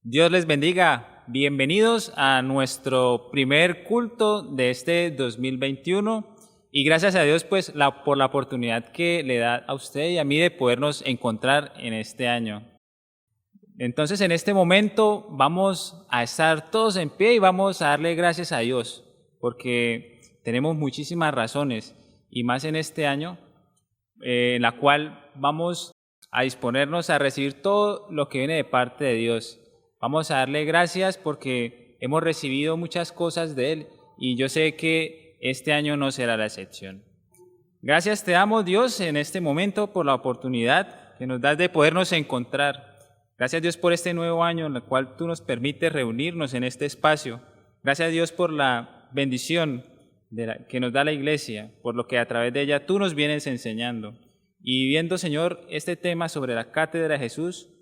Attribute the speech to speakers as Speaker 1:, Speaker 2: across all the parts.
Speaker 1: Dios les bendiga. Bienvenidos a nuestro primer culto de este 2021 y gracias a Dios pues por la oportunidad que le da a usted y a mí de podernos encontrar en este año. Entonces en este momento vamos a estar todos en pie y vamos a darle gracias a Dios porque tenemos muchísimas razones y más en este año en la cual vamos a disponernos a recibir todo lo que viene de parte de Dios. Vamos a darle gracias porque hemos recibido muchas cosas de Él y yo sé que este año no será la excepción. Gracias te damos, Dios, en este momento por la oportunidad que nos das de podernos encontrar. Gracias, Dios, por este nuevo año en el cual tú nos permites reunirnos en este espacio. Gracias, Dios, por la bendición que nos da la iglesia, por lo que a través de ella tú nos vienes enseñando. Y viendo, Señor, este tema sobre la cátedra de Jesús,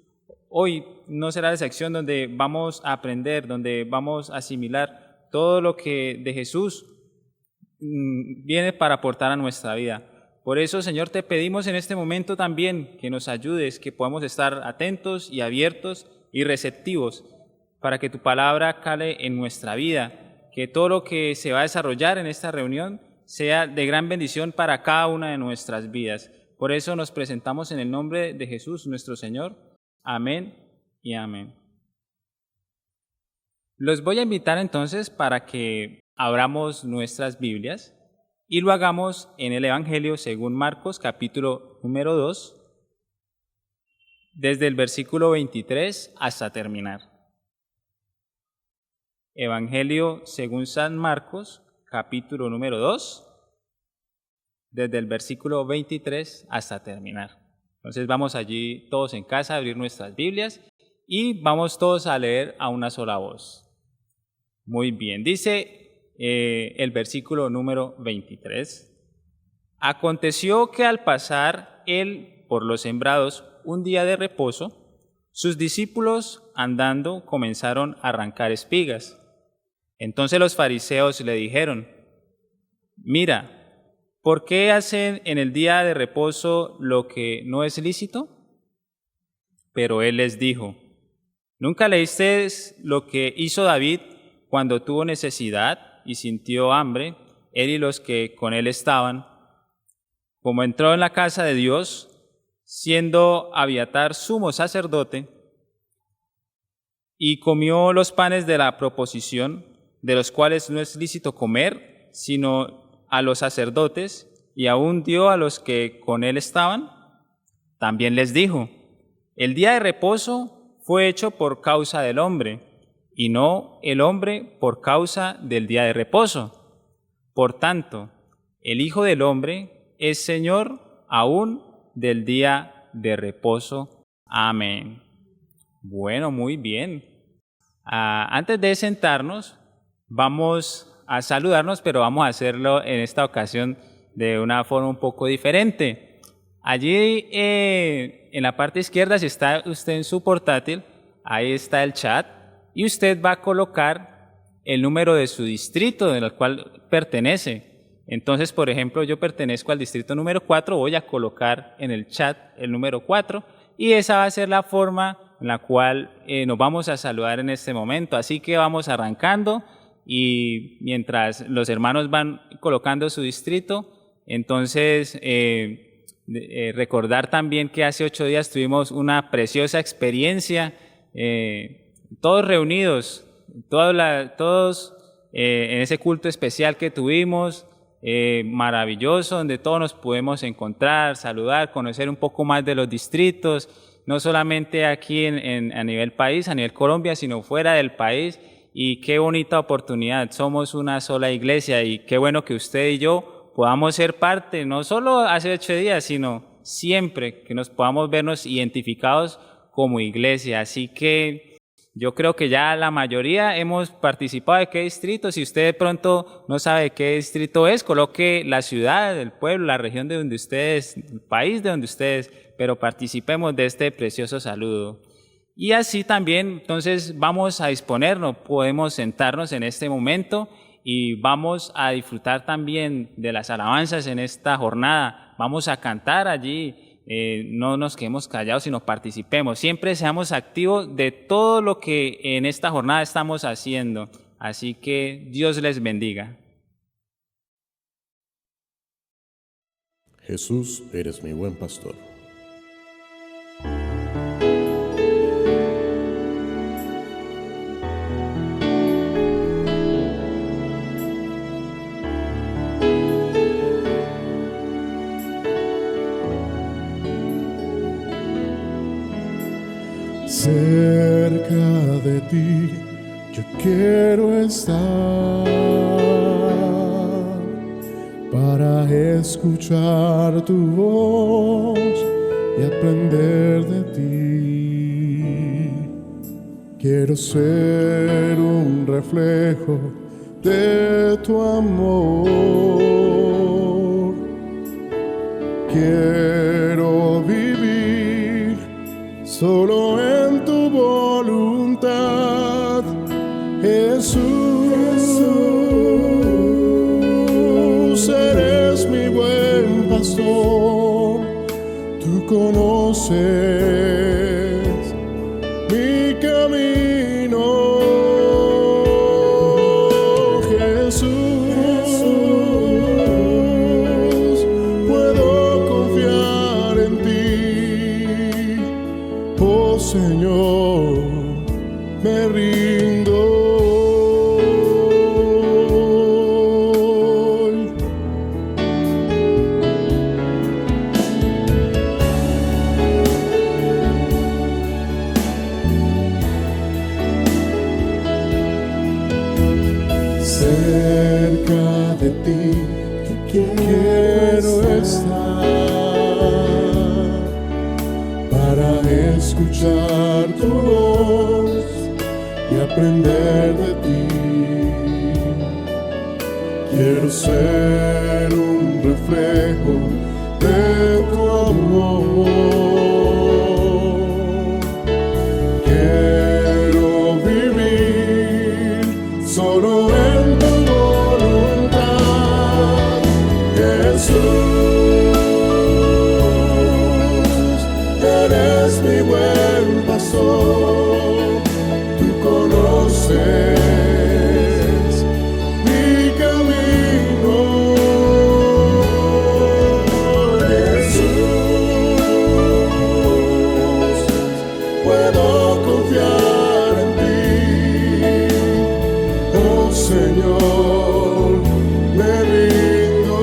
Speaker 1: hoy no será la sección donde vamos a aprender, donde vamos a asimilar todo lo que de Jesús viene para aportar a nuestra vida. Por eso, Señor, te pedimos en este momento también que nos ayudes, que podamos estar atentos y abiertos y receptivos para que tu palabra cale en nuestra vida, que todo lo que se va a desarrollar en esta reunión sea de gran bendición para cada una de nuestras vidas. Por eso nos presentamos en el nombre de Jesús, nuestro Señor. Amén y amén. Los voy a invitar entonces para que abramos nuestras Biblias y lo hagamos en el Evangelio según Marcos, capítulo número 2, desde el versículo 23 hasta terminar. Evangelio según San Marcos, capítulo número 2, desde el versículo 23 hasta terminar. Entonces vamos allí todos en casa a abrir nuestras Biblias y vamos todos a leer a una sola voz. Muy bien, dice el versículo número 23. Aconteció que al pasar él por los sembrados un día de reposo, sus discípulos andando comenzaron a arrancar espigas. Entonces los fariseos le dijeron: Mira, ¿por qué hacen en el día de reposo lo que no es lícito? Pero él les dijo: ¿Nunca leísteis lo que hizo David cuando tuvo necesidad y sintió hambre, él y los que con él estaban? Como entró en la casa de Dios, siendo Abiatar sumo sacerdote, y comió los panes de la proposición, de los cuales no es lícito comer, sino a los sacerdotes, y aún dio a los que con él estaban. También les dijo: el día de reposo fue hecho por causa del hombre, y no el hombre por causa del día de reposo. Por tanto, el Hijo del Hombre es Señor aún del día de reposo. Amén. Bueno, muy bien. Antes de sentarnos, vamos a saludarnos, pero vamos a hacerlo en esta ocasión de una forma un poco diferente. Allí en la parte izquierda, si está usted en su portátil, ahí está el chat y usted va a colocar el número de su distrito del cual pertenece. Entonces, por ejemplo, yo pertenezco al distrito número 4, voy a colocar en el chat el número 4 y esa va a ser la forma en la cual nos vamos a saludar en este momento. Así que vamos arrancando. Y mientras los hermanos van colocando su distrito, entonces recordar también que hace 8 días tuvimos una preciosa experiencia, todos reunidos, todos en ese culto especial que tuvimos, maravilloso, donde todos nos pudimos encontrar, saludar, conocer un poco más de los distritos, no solamente aquí a nivel país, a nivel Colombia, sino fuera del país. Y qué bonita oportunidad, somos una sola iglesia y qué bueno que usted y yo podamos ser parte, no solo hace 8 días, sino siempre que nos podamos vernos identificados como iglesia. Así que yo creo que ya la mayoría hemos participado de qué distrito. Si usted de pronto no sabe qué distrito es, coloque la ciudad, el pueblo, la región de donde usted es, el país de donde usted es, pero participemos de este precioso saludo. Y así también, entonces, vamos a disponernos, podemos sentarnos en este momento y vamos a disfrutar también de las alabanzas en esta jornada. Vamos a cantar allí no nos quedemos callados, sino participemos. Siempre seamos activos de todo lo que en esta jornada estamos haciendo. Así que Dios les bendiga.
Speaker 2: Jesús, eres mi buen pastor. Cerca de ti yo quiero estar para escuchar tu voz y aprender de ti. Quiero ser un reflejo de tu amor. Quiero vivir solo en tu voluntad, Jesús, eres mi buen pastor, tú conoces mi camino, Jesús, puedo confiar en ti, oh Señor, me rindo. Cerca de ti quiero estar para escuchar tu voz y aprender de ti. Quiero ser un reflejo de tu amor. Quiero vivir solo en tu voluntad, Jesús, eres mi buen pastor, tú conoces mi camino, Jesús, puedo confiar en ti, oh Señor, me rindo.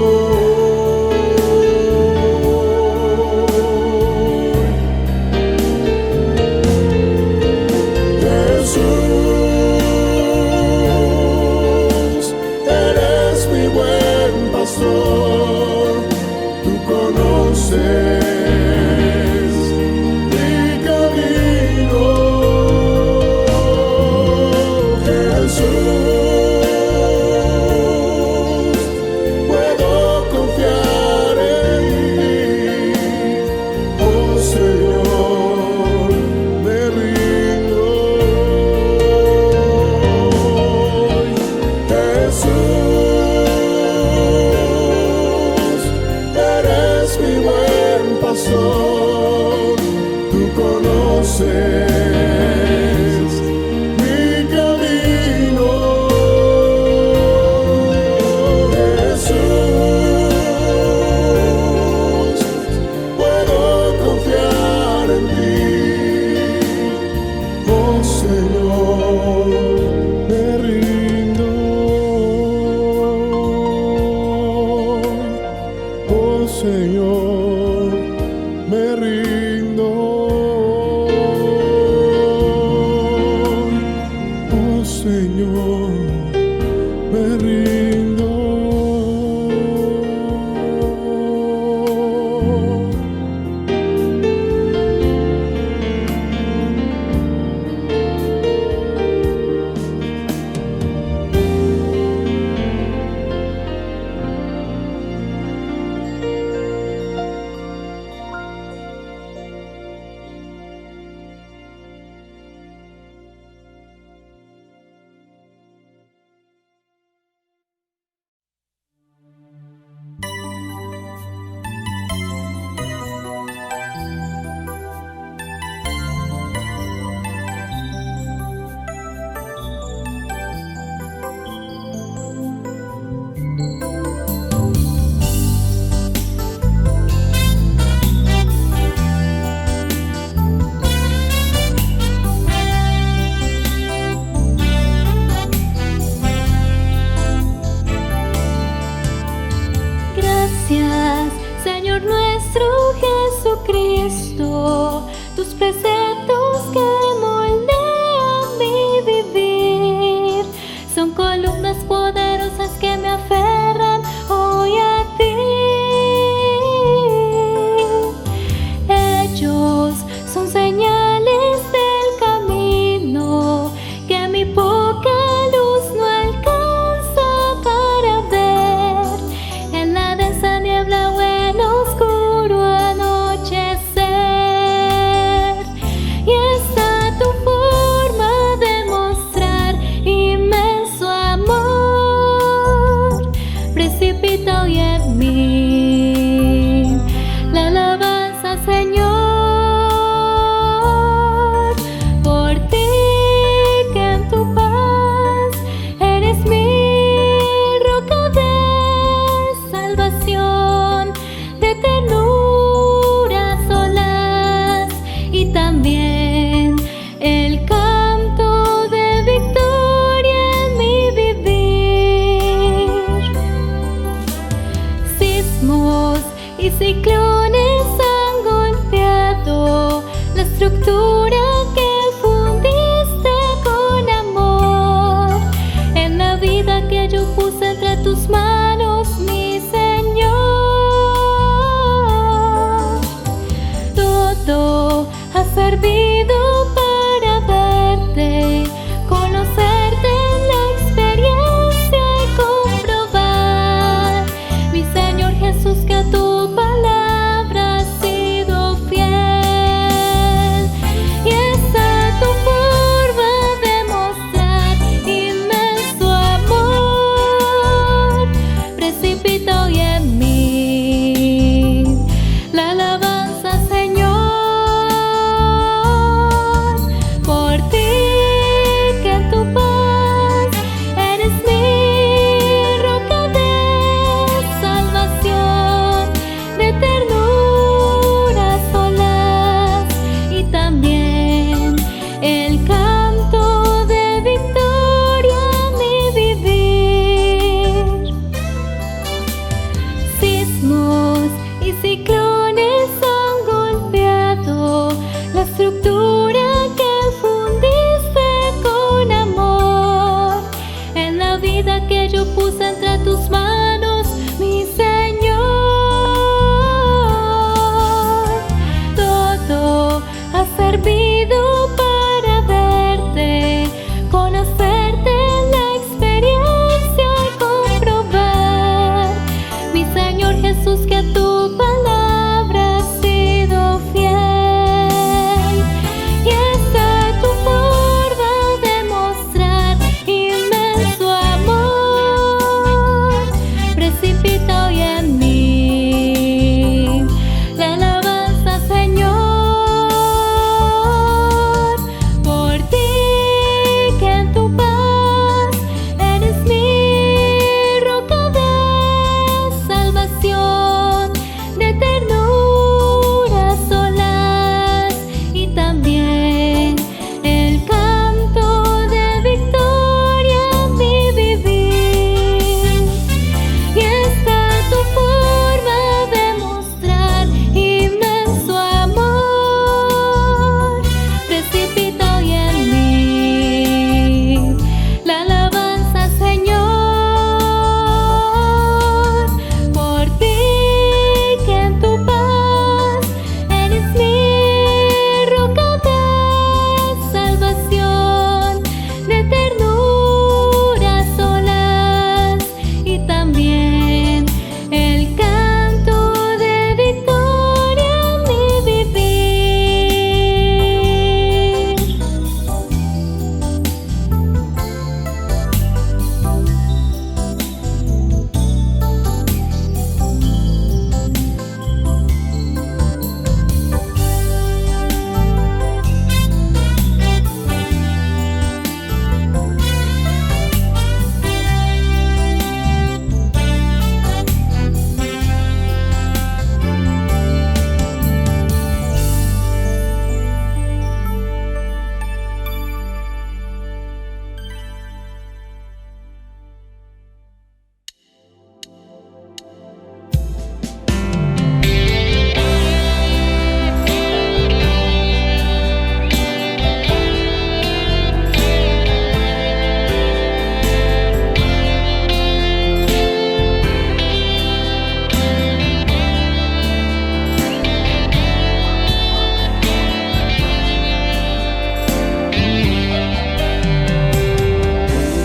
Speaker 2: Jesús, eres mi buen pastor, tú conoces mi camino, Jesús, puedo confiar en ti, oh Señor, me rindo. Jesús, eres mi buen pastor, tú conoces mi camino, Jesús, puedo confiar en ti, oh Señor, me rindo, oh Señor, me rindo.
Speaker 3: estructura que fundiste con amor, en la vida que yo puse entre tus manos, mi Señor. Todo ha servido para verte, conocerte en la experiencia y comprobar, mi Señor Jesús, que a tu palabra has sido fiel. Y esa tu forma de mostrar inmenso amor precipita hoy en mí la alabanza, Señor. Por ti, que en tu paz eres mi roca de salvación, de ternura solas, y también el canto de victoria a mi vivir. Sismos y ciclones han golpeado la estructura que fundiste con amor, en la vida que yo puse entre tus manos, mi Señor. Todo ha servido para verte, conocerte en la experiencia y comprobar, mi Señor Jesús, que a tu palabra has sido fiel. Y esa tu forma de mostrar inmenso amor precipita hoy en mí la alabanza, Señor. Por ti, que en tu paz eres mi roca de salvación, de ternura solas, y también el canto de victoria a mi vivir. Y esta tu forma de mostrar inmenso amor precipita hoy en mí la alabanza, Señor. Por ti, que en tu paz eres mi roca de salvación, de ternura solas, y también el canto de victoria a mi vivir.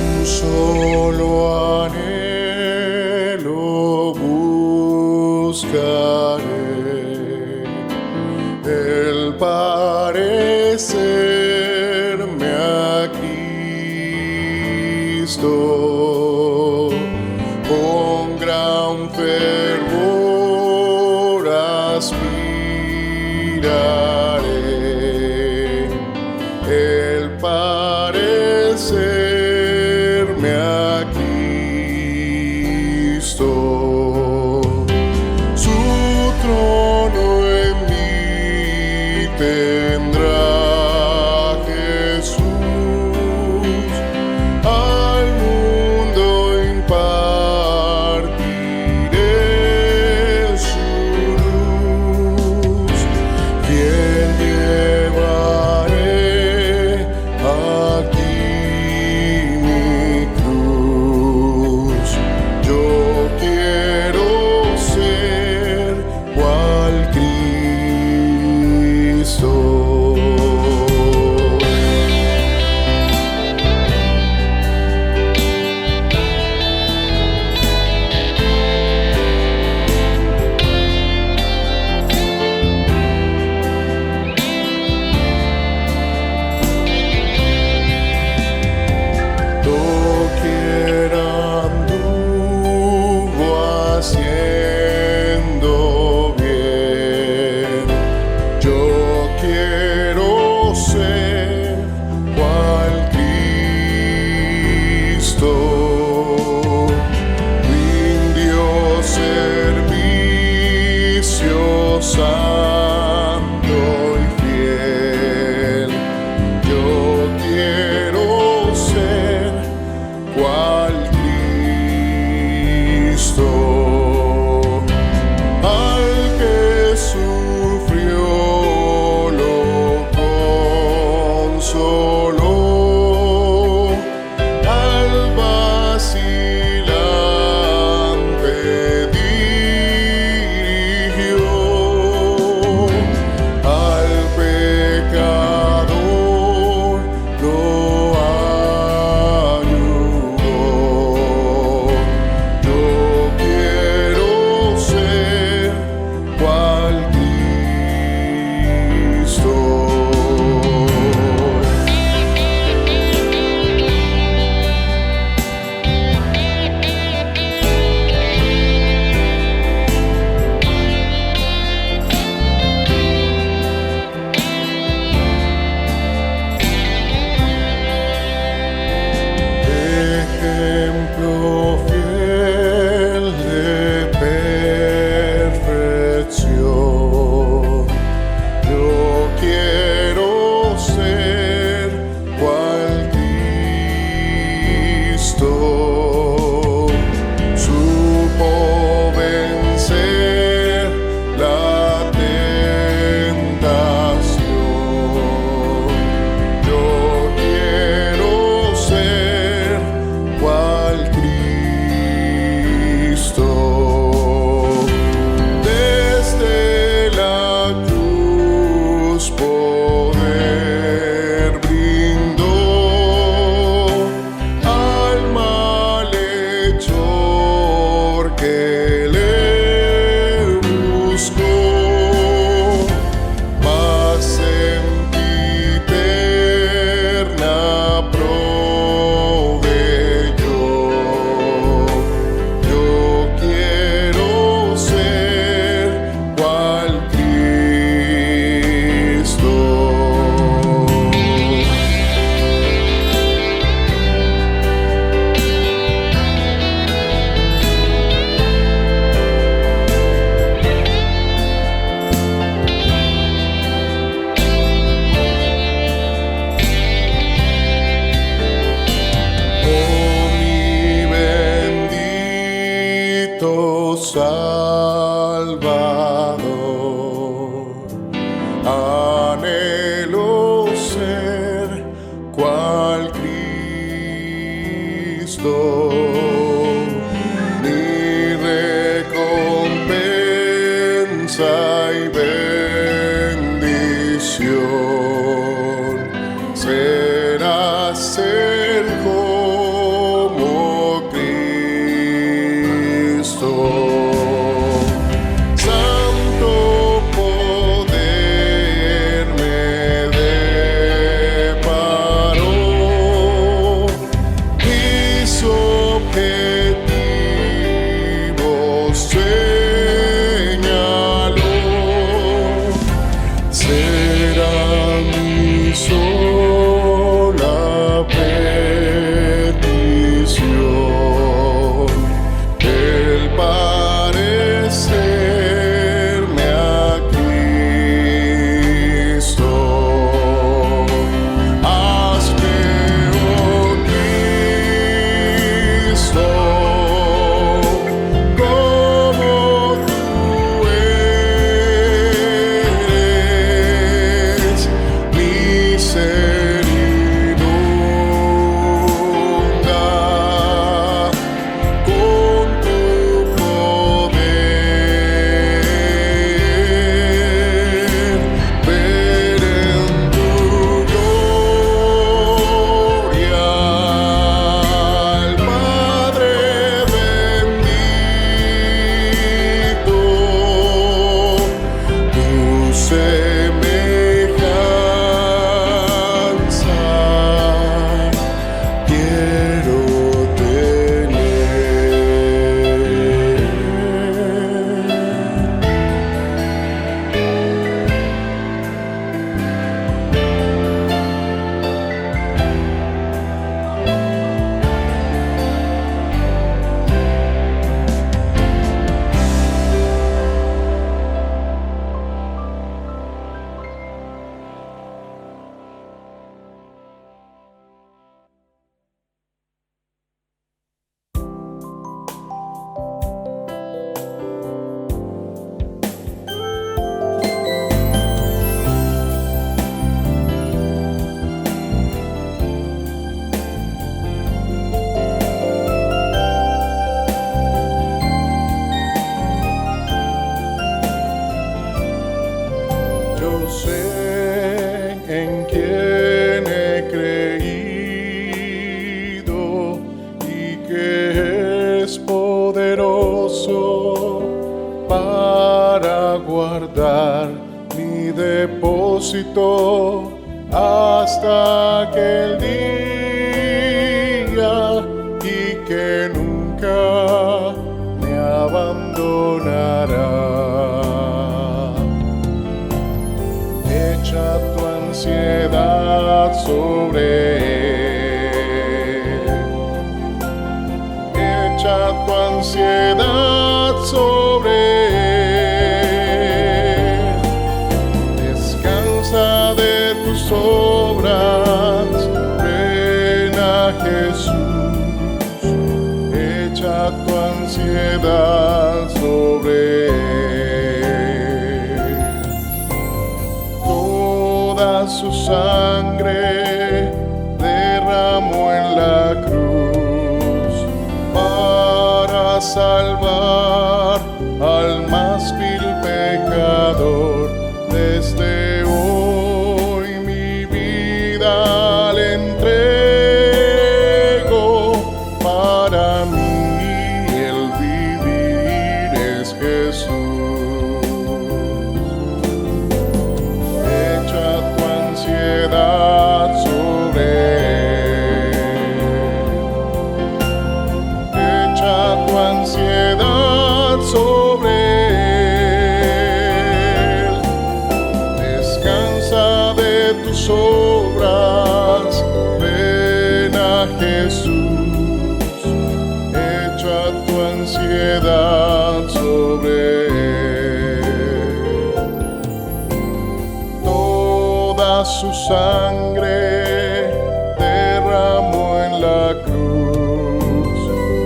Speaker 2: Un solo anhelo buscaré, el parecerme a Cristo, con gran fervor aspiraré, el parecerme a Cristo. Su trono en mí tendrá Jesús, al ser cual Cristo. Rindió servicio santo y fiel. Yo quiero ser cual Cristo. Al que sufrió lo consoló, al vacilante dirigió, al pecador lo ayudó. Yo quiero ser cual Cristo. Ejemplo fiel de perfección. Yo quiero ser cual Cristo. Supo vencer la tentación. Yo quiero ser cual Cristo. Desde la cruz poder brindó al malhechor que le buscó. Paz sempiterna proveyó. Yo quiero ser cual Cristo. Oh, mi bendito Salvador, anhelo ser cual Cristo. Mi recompensa y bendición será ser como Cristo. Santo poder me deparó, hizo en quien he creído y que es poderoso para guardar mi depósito hasta aquel día y que nunca me abandonará. Echa tu ansiedad sobre él. Echa tu ansiedad sobre él. Descansa de tus obras, ven a Jesús. Echa tu ansiedad sobre él. Toda su sangre derramó en la cruz para salvar al más vil pecador. Desde hoy mi vida le entrego. Para mí el vivir es Jesús. Echa tu ansiedad sobre él. Echa tu ansiedad sobre él. Descansa de tus obras, ven a Jesús. Echa tu ansiedad sobre él. Toda su sangre derramó en la cruz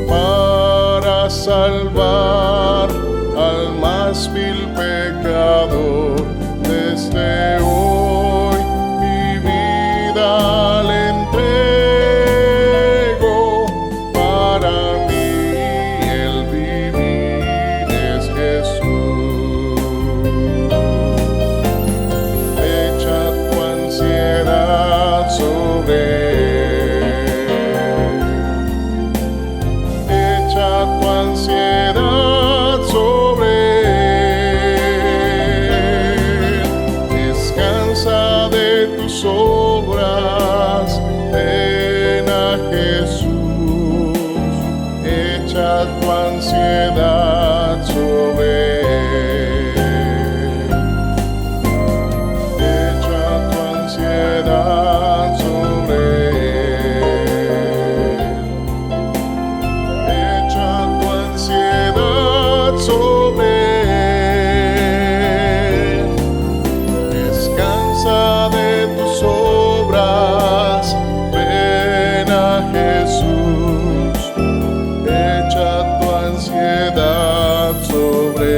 Speaker 2: para salvar al más vil pecador. Desde hoy mi vida le entrego. Para mí el vivir es Jesús. Echa tu ansiedad sobre él. Echa tu ansiedad sobre él. Descansa de tus obras, ven a Jesús. Echa tu ansiedad sobre él. Echa tu ansiedad sobre él. Echa tu ansiedad sobre él. Descansa de tus obras, ven a Jesús. Echa tu ansiedad sobre él.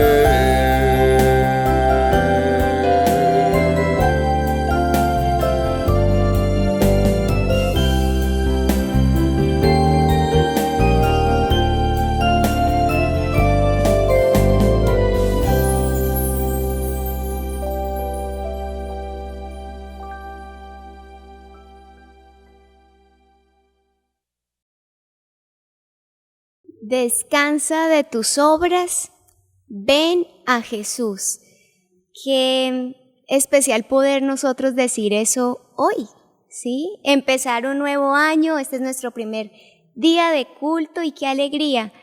Speaker 4: Descansa de tus obras, ven a Jesús. Qué especial poder nosotros decir eso hoy, ¿sí? Empezar un nuevo año, este es nuestro primer día de culto y qué alegría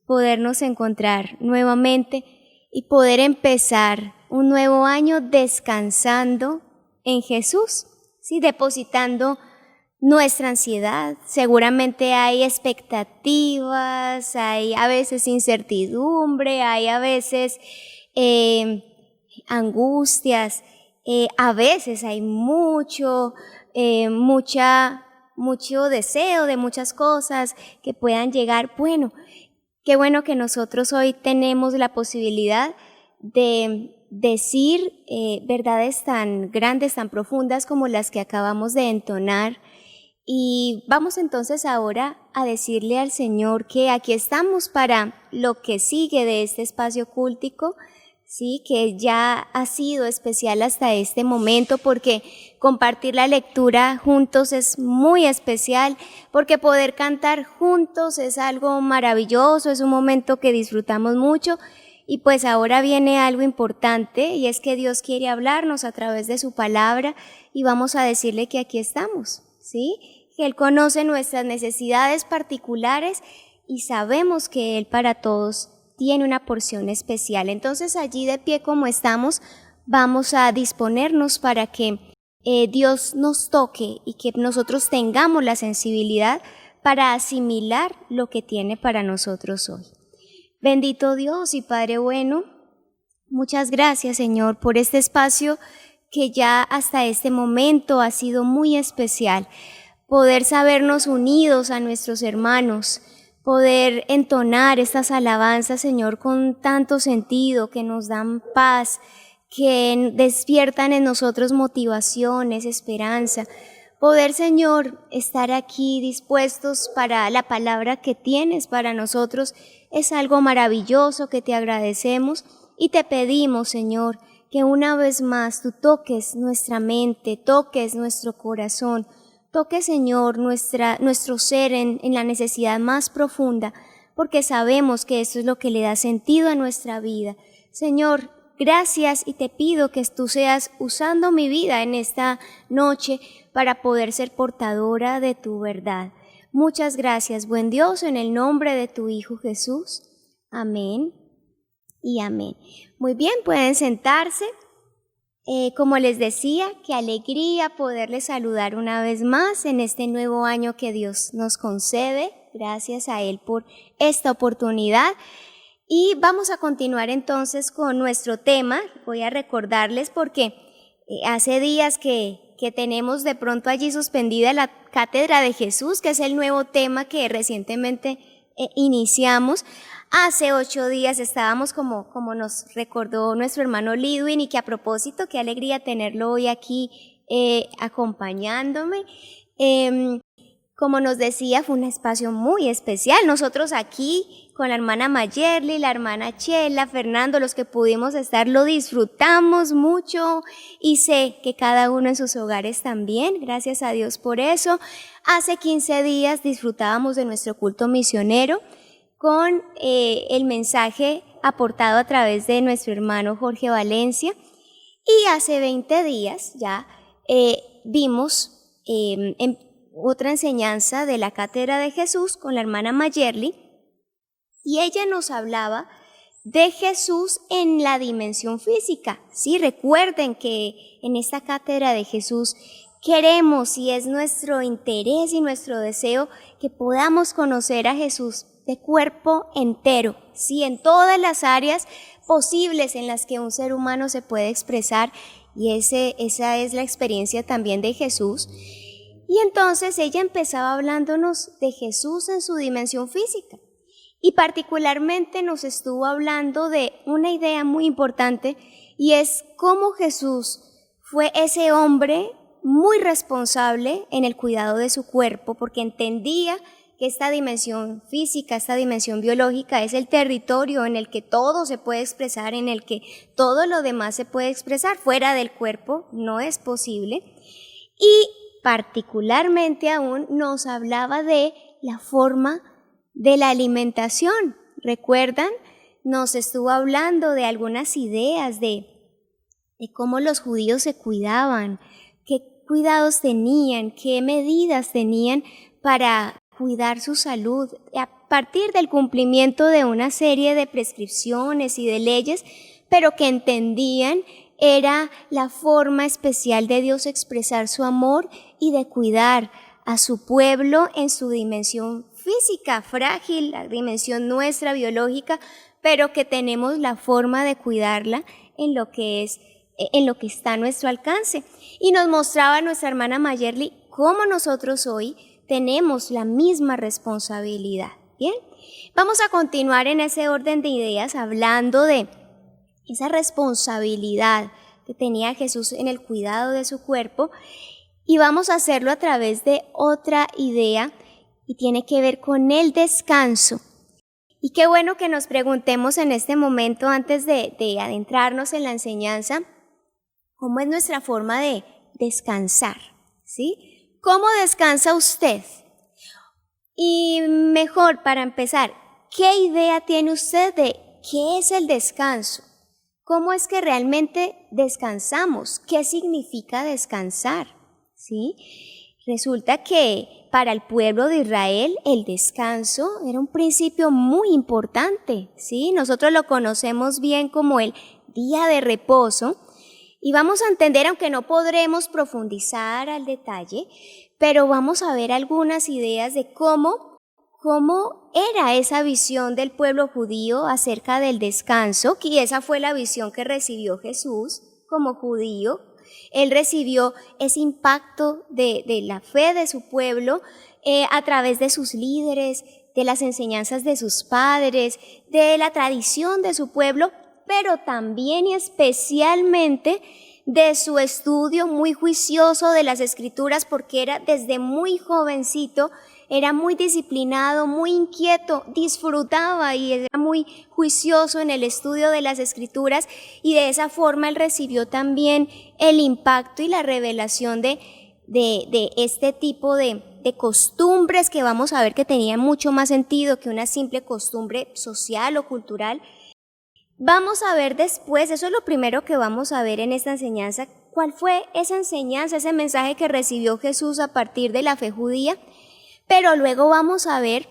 Speaker 4: podernos encontrar nuevamente y poder empezar un nuevo año descansando en Jesús, ¿sí? Depositando nuestra ansiedad. Seguramente hay expectativas, hay a veces incertidumbre, hay a veces angustias, a veces hay mucho deseo de muchas cosas que puedan llegar. Bueno, qué bueno que nosotros hoy tenemos la posibilidad de decir verdades tan grandes, tan profundas como las que acabamos de entonar. Y vamos entonces ahora a decirle al Señor que aquí estamos para lo que sigue de este espacio cúltico, sí, que ya ha sido especial hasta este momento, porque compartir la lectura juntos es muy especial, porque poder cantar juntos es algo maravilloso, es un momento que disfrutamos mucho. Y pues ahora viene algo importante, y es que Dios quiere hablarnos a través de su palabra, y vamos a decirle que aquí estamos, ¿sí? Que Él conoce nuestras necesidades particulares y sabemos que Él para todos tiene una porción especial. Entonces allí de pie como estamos, vamos a disponernos para que Dios nos toque y que nosotros tengamos la sensibilidad para asimilar lo que tiene para nosotros hoy. Bendito Dios y Padre bueno, muchas gracias, Señor, por este espacio que ya hasta este momento ha sido muy especial. Poder sabernos unidos a nuestros hermanos, poder entonar estas alabanzas, Señor, con tanto sentido, que nos dan paz, que despiertan en nosotros motivaciones, esperanza. Poder, Señor, estar aquí dispuestos para la palabra que tienes para nosotros es algo maravilloso que te agradecemos y te pedimos, Señor, que una vez más tú toques nuestra mente, toques nuestro corazón, toques, Señor, nuestro ser en la necesidad más profunda, porque sabemos que eso es lo que le da sentido a nuestra vida. Señor, gracias, y te pido que tú seas usando mi vida en esta noche para poder ser portadora de tu verdad. Muchas gracias, buen Dios, en el nombre de tu Hijo Jesús. Amén y amén. Muy bien, pueden sentarse. Como les decía, qué alegría poderles saludar una vez más en este nuevo año que Dios nos concede. Gracias a Él por esta oportunidad. Y vamos a continuar entonces con nuestro tema. Voy a recordarles porque hace días que tenemos de pronto allí suspendida la Cátedra de Jesús, que es el nuevo tema que recientemente iniciamos. Hace 8 días estábamos como nos recordó nuestro hermano Lidwin, y que a propósito, qué alegría tenerlo hoy aquí acompañándome. Como nos decía, fue un espacio muy especial. Nosotros aquí con la hermana Mayerly, la hermana Chela, Fernando, los que pudimos estar, lo disfrutamos mucho, y sé que cada uno en sus hogares también, gracias a Dios por eso. Hace 15 días disfrutábamos de nuestro culto misionero con el mensaje aportado a través de nuestro hermano Jorge Valencia, y hace 20 días ya vimos otra enseñanza de la Cátedra de Jesús con la hermana Mayerly, y ella nos hablaba de Jesús en la dimensión física. Sí, recuerden que en esta Cátedra de Jesús queremos, y es nuestro interés y nuestro deseo, que podamos conocer a Jesús de cuerpo entero, sí, en todas las áreas posibles en las que un ser humano se puede expresar, y esa es la experiencia también de Jesús. Y entonces ella empezaba hablándonos de Jesús en su dimensión física, y particularmente nos estuvo hablando de una idea muy importante, y es cómo Jesús fue ese hombre muy responsable en el cuidado de su cuerpo, porque entendía que esta dimensión física, esta dimensión biológica es el territorio en el que todo se puede expresar, en el que todo lo demás se puede expresar. Fuera del cuerpo no es posible. Y particularmente aún nos hablaba de la forma de la alimentación. ¿Recuerdan? Nos estuvo hablando de algunas ideas de cómo los judíos se cuidaban, qué cuidados tenían, qué medidas tenían para cuidar su salud, a partir del cumplimiento de una serie de prescripciones y de leyes, pero que entendían era la forma especial de Dios expresar su amor y de cuidar a su pueblo en su dimensión física, frágil, la dimensión nuestra biológica, pero que tenemos la forma de cuidarla en lo que está a nuestro alcance. Y nos mostraba nuestra hermana Mayerly cómo nosotros hoy tenemos la misma responsabilidad. Bien, vamos a continuar en ese orden de ideas hablando de esa responsabilidad que tenía Jesús en el cuidado de su cuerpo, y vamos a hacerlo a través de otra idea, y tiene que ver con el descanso. Y qué bueno que nos preguntemos en este momento, antes de adentrarnos en la enseñanza, ¿cómo es nuestra forma de descansar? ¿Sí? ¿Cómo descansa usted? Y mejor, para empezar, ¿qué idea tiene usted de qué es el descanso? ¿Cómo es que realmente descansamos? ¿Qué significa descansar? ¿Sí? Resulta que para el pueblo de Israel el descanso era un principio muy importante, ¿sí? Nosotros lo conocemos bien como el día de reposo y vamos a entender, aunque no podremos profundizar al detalle, pero vamos a ver algunas ideas de cómo era esa visión del pueblo judío acerca del descanso, y esa fue la visión que recibió Jesús como judío. Él recibió ese impacto de la fe de su pueblo a través de sus líderes, de las enseñanzas de sus padres, de la tradición de su pueblo, pero también y especialmente de su estudio muy juicioso de las Escrituras, porque era desde muy jovencito, era muy disciplinado, muy inquieto, disfrutaba y era muy juicioso en el estudio de las Escrituras, y de esa forma él recibió también el impacto y la revelación de este tipo de costumbres que vamos a ver que tenían mucho más sentido que una simple costumbre social o cultural. Vamos a ver después, eso es lo primero que vamos a ver en esta enseñanza, cuál fue esa enseñanza, ese mensaje que recibió Jesús a partir de la fe judía. Pero luego vamos a ver,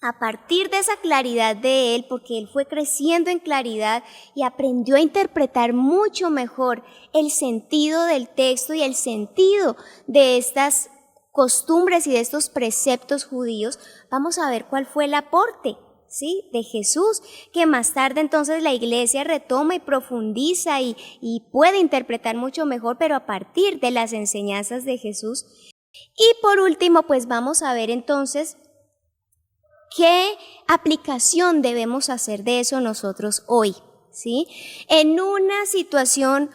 Speaker 4: a partir de esa claridad de él, porque él fue creciendo en claridad y aprendió a interpretar mucho mejor el sentido del texto y el sentido de estas costumbres y de estos preceptos judíos, vamos a ver cuál fue el aporte, ¿sí?, de Jesús, que más tarde entonces la iglesia retoma y profundiza y puede interpretar mucho mejor, pero a partir de las enseñanzas de Jesús. Y por último, pues vamos a ver entonces qué aplicación debemos hacer de eso nosotros hoy, ¿sí? En una situación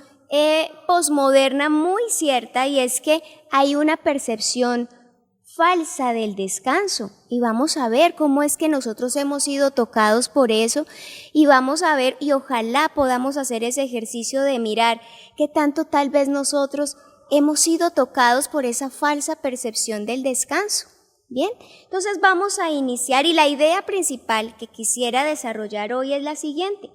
Speaker 4: posmoderna muy cierta, y es que hay una percepción falsa del descanso, y vamos a ver cómo es que nosotros hemos sido tocados por eso, y vamos a ver, y ojalá podamos hacer ese ejercicio de mirar qué tanto tal vez nosotros hemos sido tocados por esa falsa percepción del descanso. Bien, entonces vamos a iniciar, y la idea principal que quisiera desarrollar hoy es la siguiente.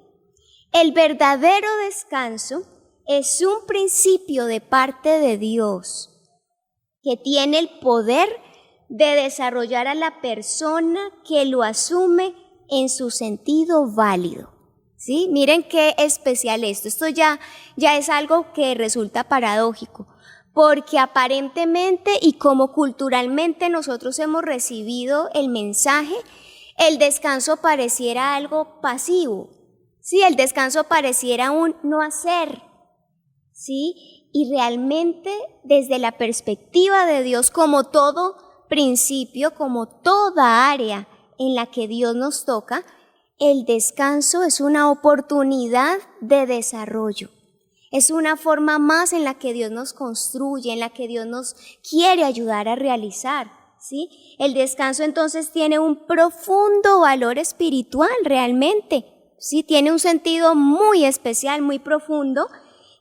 Speaker 4: El verdadero descanso es un principio de parte de Dios que tiene el poder de desarrollar a la persona que lo asume en su sentido válido. ¿Sí? Miren qué especial esto. Esto ya es algo que resulta paradójico, porque aparentemente y como culturalmente nosotros hemos recibido el mensaje, el descanso pareciera algo pasivo, ¿sí? El descanso pareciera un no hacer, ¿sí? Y realmente desde la perspectiva de Dios, como todo principio, como toda área en la que Dios nos toca, el descanso es una oportunidad de desarrollo. Es una forma más en la que Dios nos construye, en la que Dios nos quiere ayudar a realizar, ¿sí? El descanso entonces tiene un profundo valor espiritual realmente, ¿sí? Tiene un sentido muy especial, muy profundo,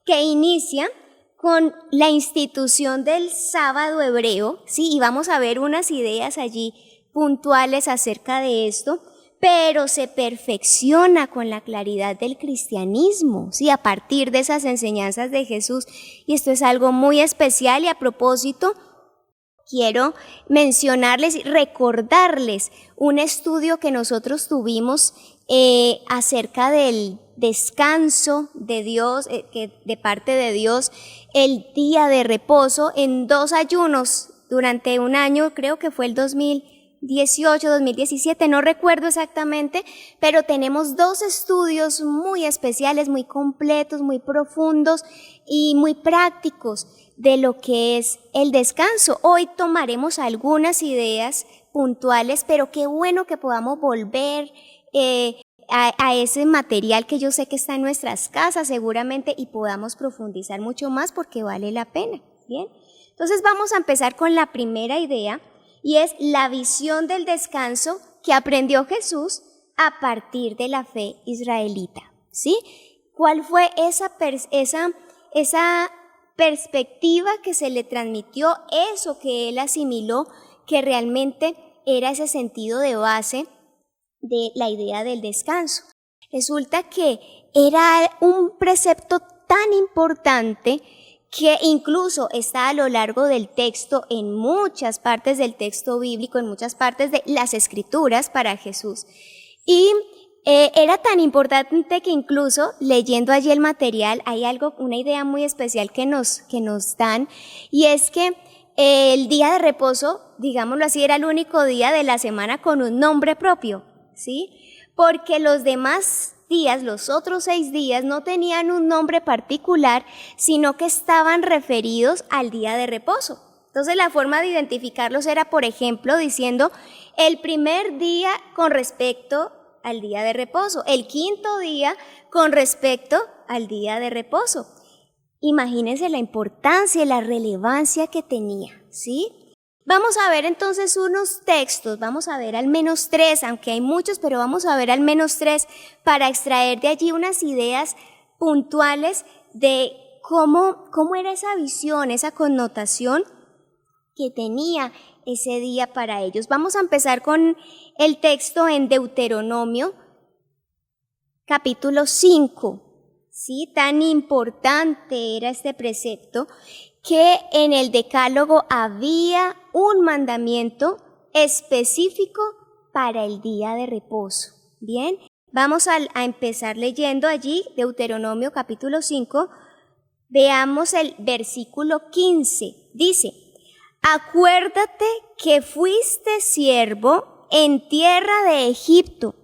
Speaker 4: que inicia con la institución del sábado hebreo, ¿sí? Y vamos a ver unas ideas allí puntuales acerca de esto, pero se perfecciona con la claridad del cristianismo, ¿sí? A partir de esas enseñanzas de Jesús. Y esto es algo muy especial, y a propósito quiero mencionarles y recordarles un estudio que nosotros tuvimos acerca del descanso de Dios, de parte de Dios, el día de reposo en 2 ayunos durante un año, creo que fue el 2018, 2017, no recuerdo exactamente, pero tenemos 2 estudios muy especiales, muy completos, muy profundos y muy prácticos de lo que es el descanso. Hoy tomaremos algunas ideas puntuales, pero qué bueno que podamos volver a ese material que yo sé que está en nuestras casas seguramente, y podamos profundizar mucho más porque vale la pena. Bien, entonces vamos a empezar con la primera idea, y es la visión del descanso que aprendió Jesús a partir de la fe israelita, ¿sí? ¿Cuál fue esa perspectiva que se le transmitió, eso que él asimiló, que realmente era ese sentido de base de la idea del descanso? Resulta que era un precepto tan importante que incluso está a lo largo del texto, en muchas partes del texto bíblico, en muchas partes de las escrituras para Jesús. Y era tan importante que incluso leyendo allí el material hay una idea muy especial que nos dan, y es que el día de reposo, digámoslo así, era el único día de la semana con un nombre propio, ¿sí? Porque los demás días, los otros 6 días, no tenían un nombre particular, sino que estaban referidos al día de reposo. Entonces la forma de identificarlos era, por ejemplo, diciendo el primer día con respecto al día de reposo, el quinto día con respecto al día de reposo. Imagínense la importancia y la relevancia que tenía, ¿sí? Vamos a ver entonces unos textos, vamos a ver al menos 3, aunque hay muchos, pero vamos a ver al menos 3 para extraer de allí unas ideas puntuales de cómo era esa visión, esa connotación que tenía ese día para ellos. Vamos a empezar con el texto en Deuteronomio, capítulo 5. Sí, tan importante era este precepto que en el Decálogo había un mandamiento específico para el día de reposo. Bien, vamos a empezar leyendo allí Deuteronomio capítulo 5. Veamos el versículo 15. Dice: acuérdate que fuiste siervo en tierra de Egipto,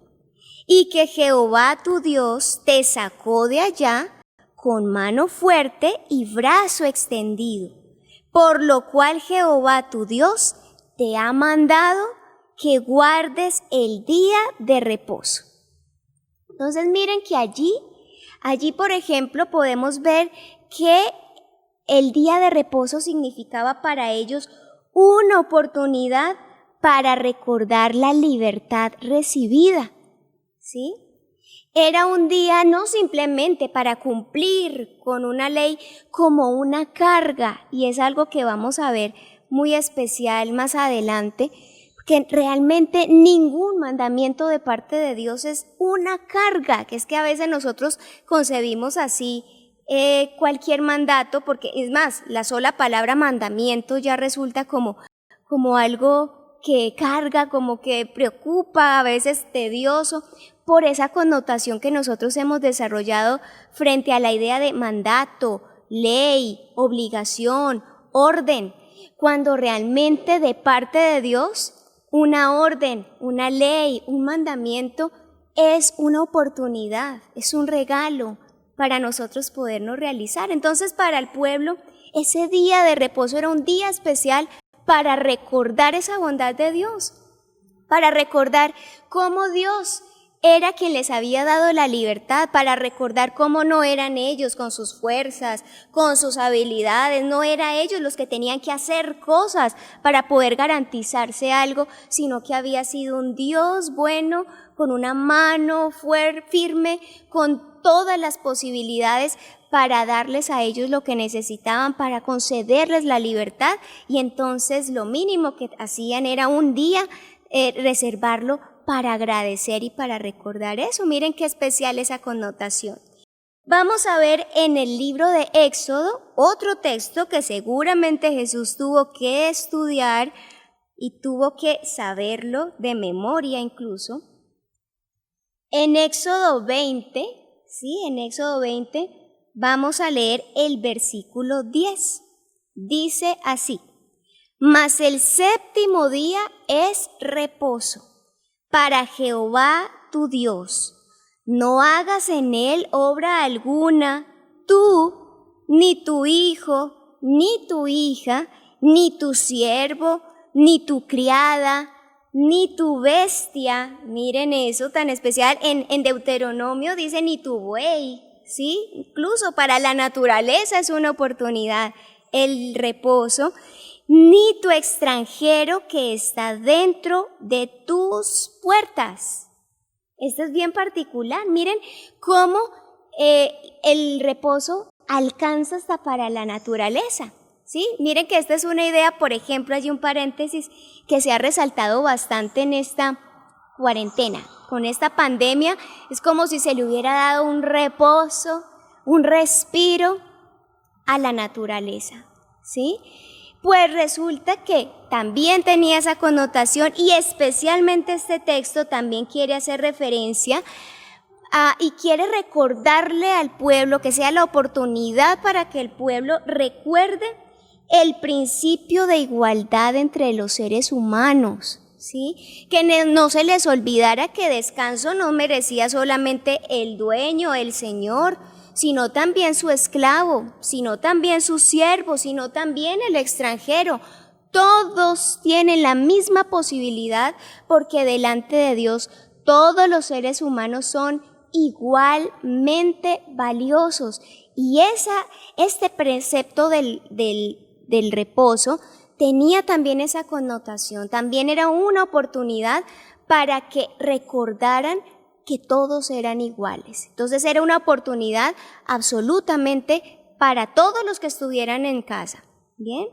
Speaker 4: y que Jehová tu Dios te sacó de allá con mano fuerte y brazo extendido, por lo cual Jehová tu Dios te ha mandado que guardes el día de reposo. Entonces miren que allí por ejemplo podemos ver que el día de reposo significaba para ellos una oportunidad para recordar la libertad recibida, ¿sí? Era un día no simplemente para cumplir con una ley como una carga, y es algo que vamos a ver muy especial más adelante, que realmente ningún mandamiento de parte de Dios es una carga, que es que a veces nosotros concebimos así cualquier mandato, porque es más, la sola palabra mandamiento ya resulta como algo que carga, como que preocupa, a veces tedioso, por esa connotación que nosotros hemos desarrollado frente a la idea de mandato, ley, obligación, orden, cuando realmente de parte de Dios una orden, una ley, un mandamiento es una oportunidad, es un regalo para nosotros podernos realizar. Entonces, para el pueblo, ese día de reposo era un día especial para recordar esa bondad de Dios, para recordar cómo Dios era quien les había dado la libertad, para recordar cómo no eran ellos con sus fuerzas, con sus habilidades, no eran ellos los que tenían que hacer cosas para poder garantizarse algo, sino que había sido un Dios bueno, con una mano firme, con todas las posibilidades para darles a ellos lo que necesitaban, para concederles la libertad, y entonces lo mínimo que hacían era un día reservarlo para agradecer y para recordar eso. Miren qué especial esa connotación. Vamos a ver en el libro de Éxodo otro texto que seguramente Jesús tuvo que estudiar y tuvo que saberlo de memoria incluso. En Éxodo 20, ¿sí? En Éxodo 20 vamos a leer el versículo 10. Dice así: mas el séptimo día es reposo para Jehová tu Dios. No hagas en él obra alguna, tú, ni tu hijo, ni tu hija, ni tu siervo, ni tu criada, ni tu bestia. Miren eso tan especial. En Deuteronomio dice ni tu buey, ¿sí? Incluso para la naturaleza es una oportunidad el reposo. Ni tu extranjero que está dentro de tus puertas. Esto es bien particular. Miren cómo el reposo alcanza hasta para la naturaleza, ¿sí? Miren que esta es una idea, por ejemplo, hay un paréntesis que se ha resaltado bastante en esta cuarentena. Con esta pandemia es como si se le hubiera dado un reposo, un respiro a la naturaleza, ¿sí? Pues resulta que también tenía esa connotación y especialmente este texto también quiere hacer referencia y quiere recordarle al pueblo, que sea la oportunidad para que el pueblo recuerde el principio de igualdad entre los seres humanos, ¿sí? Que no se les olvidara que descanso no merecía solamente el dueño, el señor, sino también su esclavo, sino también su siervo, sino también el extranjero. Todos tienen la misma posibilidad porque delante de Dios todos los seres humanos son igualmente valiosos. Y este precepto del reposo tenía también esa connotación, también era una oportunidad para que recordaran que todos eran iguales. Entonces era una oportunidad absolutamente para todos los que estuvieran en casa. Bien,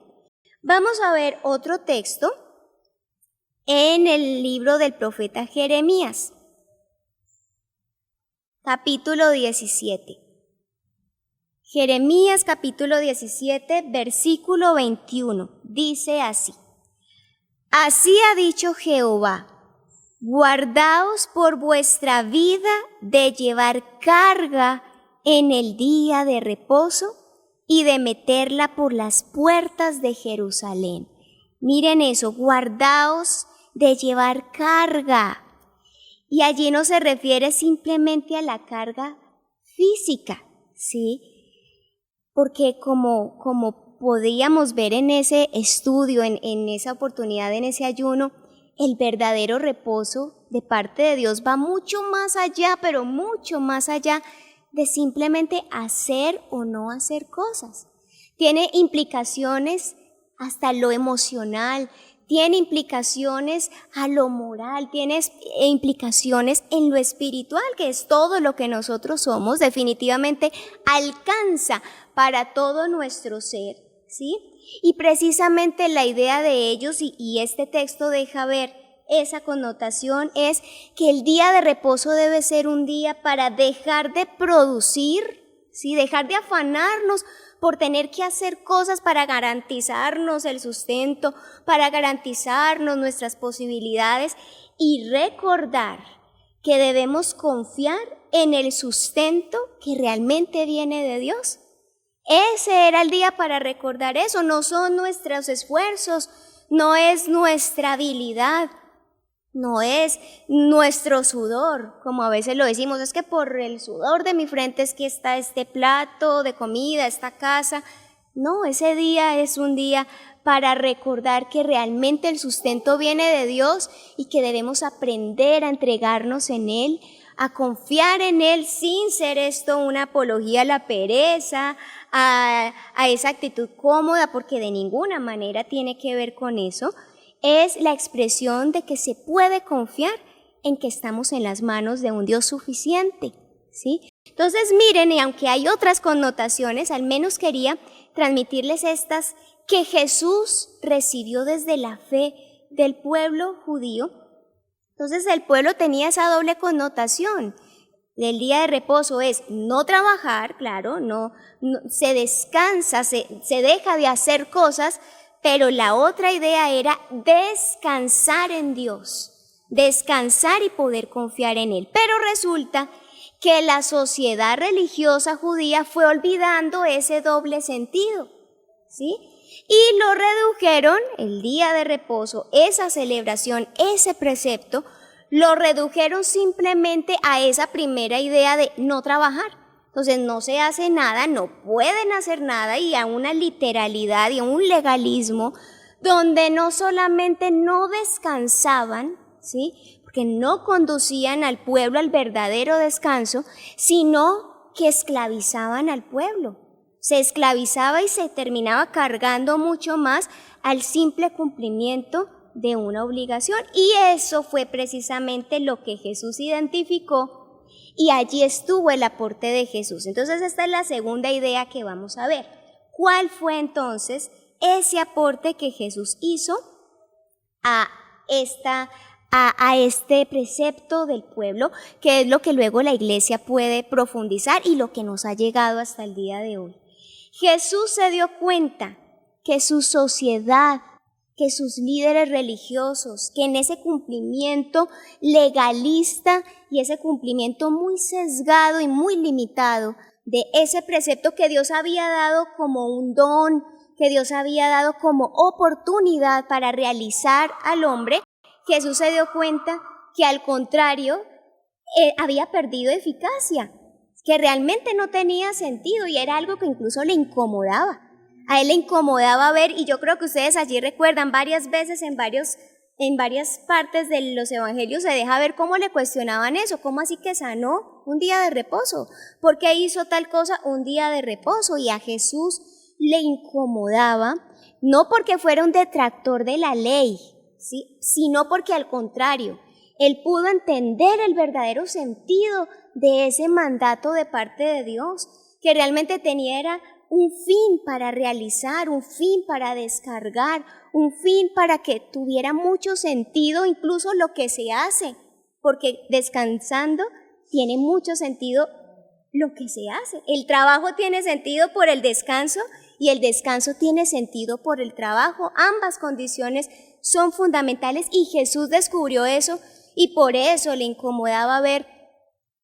Speaker 4: vamos a ver otro texto en el libro del profeta Jeremías, capítulo 17. Jeremías capítulo 17, versículo 21, dice así: Así ha dicho Jehová, guardaos por vuestra vida de llevar carga en el día de reposo y de meterla por las puertas de Jerusalén. Miren eso, guardaos de llevar carga. Y allí no se refiere simplemente a la carga física, ¿sí? Porque como podíamos ver en ese estudio, en esa oportunidad, en ese ayuno, el verdadero reposo de parte de Dios va mucho más allá, pero mucho más allá de simplemente hacer o no hacer cosas. Tiene implicaciones hasta lo emocional, tiene implicaciones a lo moral, tiene implicaciones en lo espiritual, que es todo lo que nosotros somos, definitivamente alcanza para todo nuestro ser, ¿sí? Y precisamente la idea de ellos, y este texto deja ver esa connotación, es que el día de reposo debe ser un día para dejar de producir, ¿sí? Dejar de afanarnos por tener que hacer cosas para garantizarnos el sustento, para garantizarnos nuestras posibilidades y recordar que debemos confiar en el sustento que realmente viene de Dios. Ese era el día para recordar eso, no son nuestros esfuerzos, no es nuestra habilidad, no es nuestro sudor, como a veces lo decimos, es que por el sudor de mi frente es que está este plato de comida, esta casa. No, ese día es un día para recordar que realmente el sustento viene de Dios y que debemos aprender a entregarnos en Él, a confiar en Él sin ser esto una apología a la pereza, a esa actitud cómoda, porque de ninguna manera tiene que ver con eso. Es la expresión de que se puede confiar en que estamos en las manos de un Dios suficiente, ¿sí? Entonces miren, y aunque hay otras connotaciones, al menos quería transmitirles estas que Jesús recibió desde la fe del pueblo judío. Entonces el pueblo tenía esa doble connotación. El día de reposo es no trabajar, claro, no se descansa, se deja de hacer cosas, pero la otra idea era descansar en Dios, descansar y poder confiar en Él. Pero resulta que la sociedad religiosa judía fue olvidando ese doble sentido, ¿sí? Y lo redujeron, el día de reposo, esa celebración, ese precepto, lo redujeron simplemente a esa primera idea de no trabajar. Entonces no se hace nada, no pueden hacer nada, y a una literalidad y a un legalismo donde no solamente no descansaban, ¿sí? Porque no conducían al pueblo al verdadero descanso, sino que esclavizaban al pueblo. Se esclavizaba y se terminaba cargando mucho más al simple cumplimiento de una obligación. Y eso fue precisamente lo que Jesús identificó y allí estuvo el aporte de Jesús. Entonces esta es la segunda idea que vamos a ver. ¿Cuál fue entonces ese aporte que Jesús hizo a este precepto del pueblo, que es lo que luego la iglesia puede profundizar y lo que nos ha llegado hasta el día de hoy? Jesús se dio cuenta que su sociedad, que sus líderes religiosos, que en ese cumplimiento legalista y ese cumplimiento muy sesgado y muy limitado de ese precepto que Dios había dado como un don, que Dios había dado como oportunidad para realizar al hombre, Jesús se dio cuenta que al contrario había perdido eficacia, que realmente no tenía sentido y era algo que incluso le incomodaba. A él le incomodaba ver, y yo creo que ustedes allí recuerdan varias veces en varias partes de los evangelios se deja ver cómo le cuestionaban eso. ¿Cómo así que sanó un día de reposo? ¿Por qué hizo tal cosa un día de reposo? Y a Jesús le incomodaba, no porque fuera un detractor de la ley, ¿sí?, sino porque al contrario, él pudo entender el verdadero sentido de ese mandato de parte de Dios, que realmente tenía un fin para realizar, un fin para descargar, un fin para que tuviera mucho sentido incluso lo que se hace, porque descansando tiene mucho sentido lo que se hace. El trabajo tiene sentido por el descanso y el descanso tiene sentido por el trabajo. Ambas condiciones son fundamentales y Jesús descubrió eso y por eso le incomodaba ver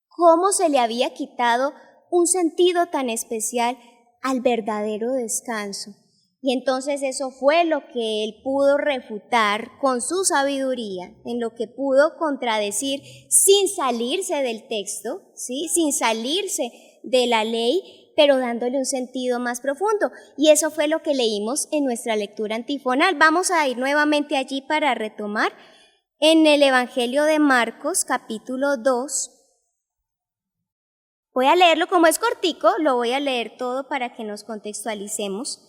Speaker 4: cómo se le había quitado un sentido tan especial al verdadero descanso. Y entonces eso fue lo que él pudo refutar con su sabiduría, en lo que pudo contradecir sin salirse del texto, ¿sí?, sin salirse de la ley, pero dándole un sentido más profundo. Y eso fue lo que leímos en nuestra lectura antifonal. Vamos a ir nuevamente allí para retomar en el Evangelio de Marcos, capítulo 2. Voy a leerlo como es cortico, lo voy a leer todo para que nos contextualicemos.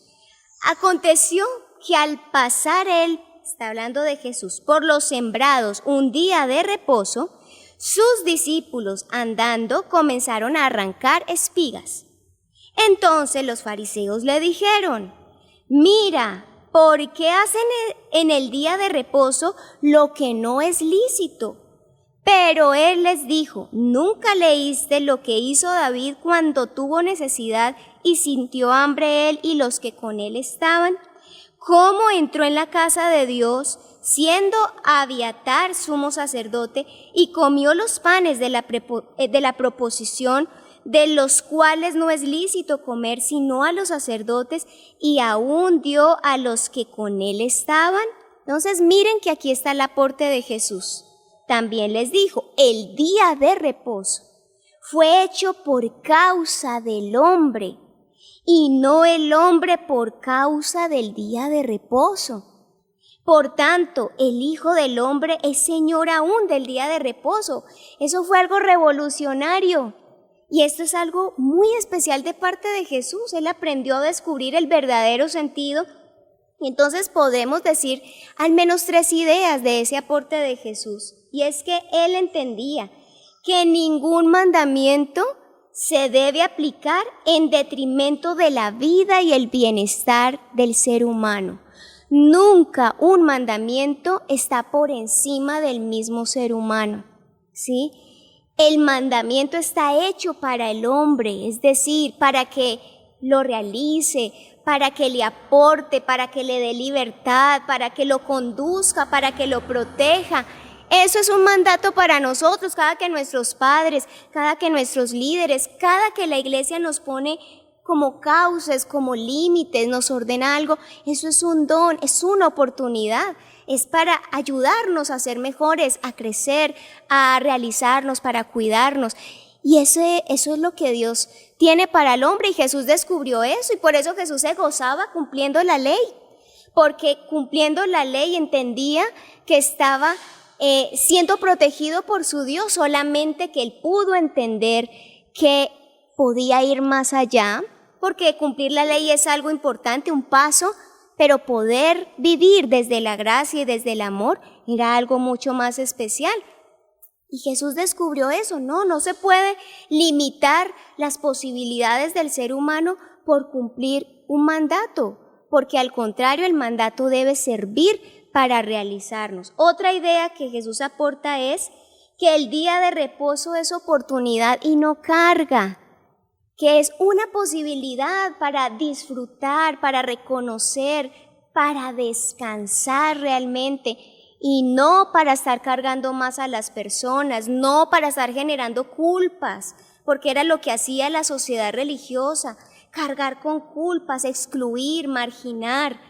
Speaker 4: Aconteció que al pasar él, está hablando de Jesús, por los sembrados un día de reposo, sus discípulos andando comenzaron a arrancar espigas. Entonces los fariseos le dijeron: mira, ¿por qué hacen en el día de reposo lo que no es lícito? Pero él les dijo: ¿nunca leíste lo que hizo David cuando tuvo necesidad y sintió hambre él y los que con él estaban? ¿Cómo entró en la casa de Dios, siendo Abiatar sumo sacerdote, y comió los panes de la proposición, de los cuales no es lícito comer sino a los sacerdotes, y aún dio a los que con él estaban? Entonces miren que aquí está el aporte de Jesús. También les dijo: el día de reposo fue hecho por causa del hombre, y no el hombre por causa del día de reposo. Por tanto, el Hijo del Hombre es Señor aún del día de reposo. Eso fue algo revolucionario. Y esto es algo muy especial de parte de Jesús. Él aprendió a descubrir el verdadero sentido. Y entonces podemos decir al menos 3 ideas de ese aporte de Jesús. Y es que él entendía que ningún mandamiento se debe aplicar en detrimento de la vida y el bienestar del ser humano. Nunca un mandamiento está por encima del mismo ser humano, ¿sí? El mandamiento está hecho para el hombre, es decir, para que lo realice, para que le aporte, para que le dé libertad, para que lo conduzca, para que lo proteja. Eso es un mandato para nosotros, cada que nuestros padres, cada que nuestros líderes, cada que la iglesia nos pone como causas, como límites, nos ordena algo. Eso es un don, es una oportunidad, es para ayudarnos a ser mejores, a crecer, a realizarnos, para cuidarnos. Y eso es lo que Dios tiene para el hombre, y Jesús descubrió eso, y por eso Jesús se gozaba cumpliendo la ley, porque cumpliendo la ley entendía que estaba siendo protegido por su Dios, solamente que él pudo entender que podía ir más allá, porque cumplir la ley es algo importante, un paso pero poder vivir desde la gracia y desde el amor era algo mucho más especial. Y Jesús descubrió eso, no se puede limitar las posibilidades del ser humano por cumplir un mandato, porque al contrario el mandato debe servir para realizarnos. Otra idea que Jesús aporta es que el día de reposo es oportunidad y no carga, que es una posibilidad para disfrutar, para reconocer, para descansar realmente, y no para estar cargando más a las personas, no para estar generando culpas, porque era lo que hacía la sociedad religiosa, cargar con culpas, excluir, marginar.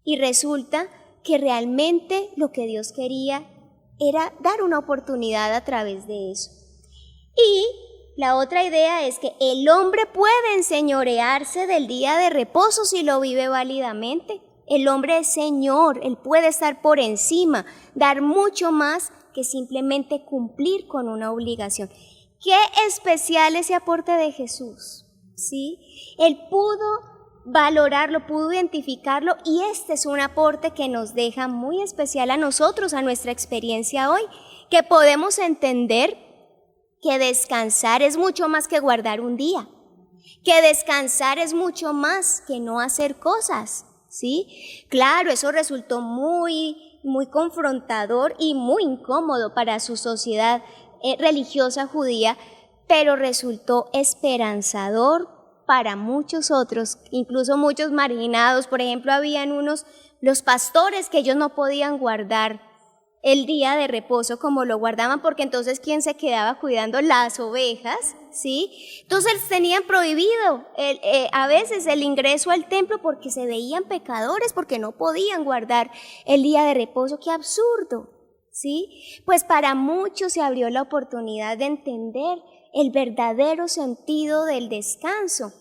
Speaker 4: Y resulta que realmente lo que Dios quería era dar una oportunidad a través de eso. Y la otra idea es que el hombre puede enseñorearse del día de reposo si lo vive válidamente. El hombre es Señor, Él puede estar por encima, dar mucho más que simplemente cumplir con una obligación. Qué especial ese aporte de Jesús, ¿sí? Él pudo valorarlo, pudo identificarlo, y este es un aporte que nos deja muy especial a nosotros, a nuestra experiencia hoy, que podemos entender que descansar es mucho más que guardar un día, que descansar es mucho más que no hacer cosas, ¿sí? Claro, eso resultó muy confrontador y muy incómodo para su sociedad religiosa judía, pero resultó esperanzador para muchos otros, incluso muchos marginados. Por ejemplo, habían los pastores, que ellos no podían guardar el día de reposo como lo guardaban, porque entonces ¿quién se quedaba cuidando las ovejas? ¿Sí? Entonces tenían prohibido a veces el ingreso al templo porque se veían pecadores, porque no podían guardar el día de reposo. ¡Qué absurdo! ¿Sí? Pues para muchos se abrió la oportunidad de entender el verdadero sentido del descanso.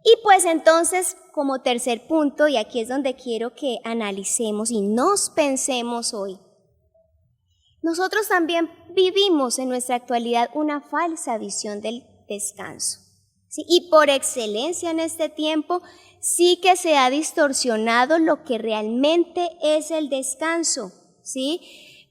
Speaker 4: Y pues entonces, como tercer punto, y aquí es donde quiero que analicemos y nos pensemos hoy, nosotros también vivimos en nuestra actualidad una falsa visión del descanso, ¿sí? Y por excelencia en este tiempo sí que se ha distorsionado lo que realmente es el descanso, ¿sí?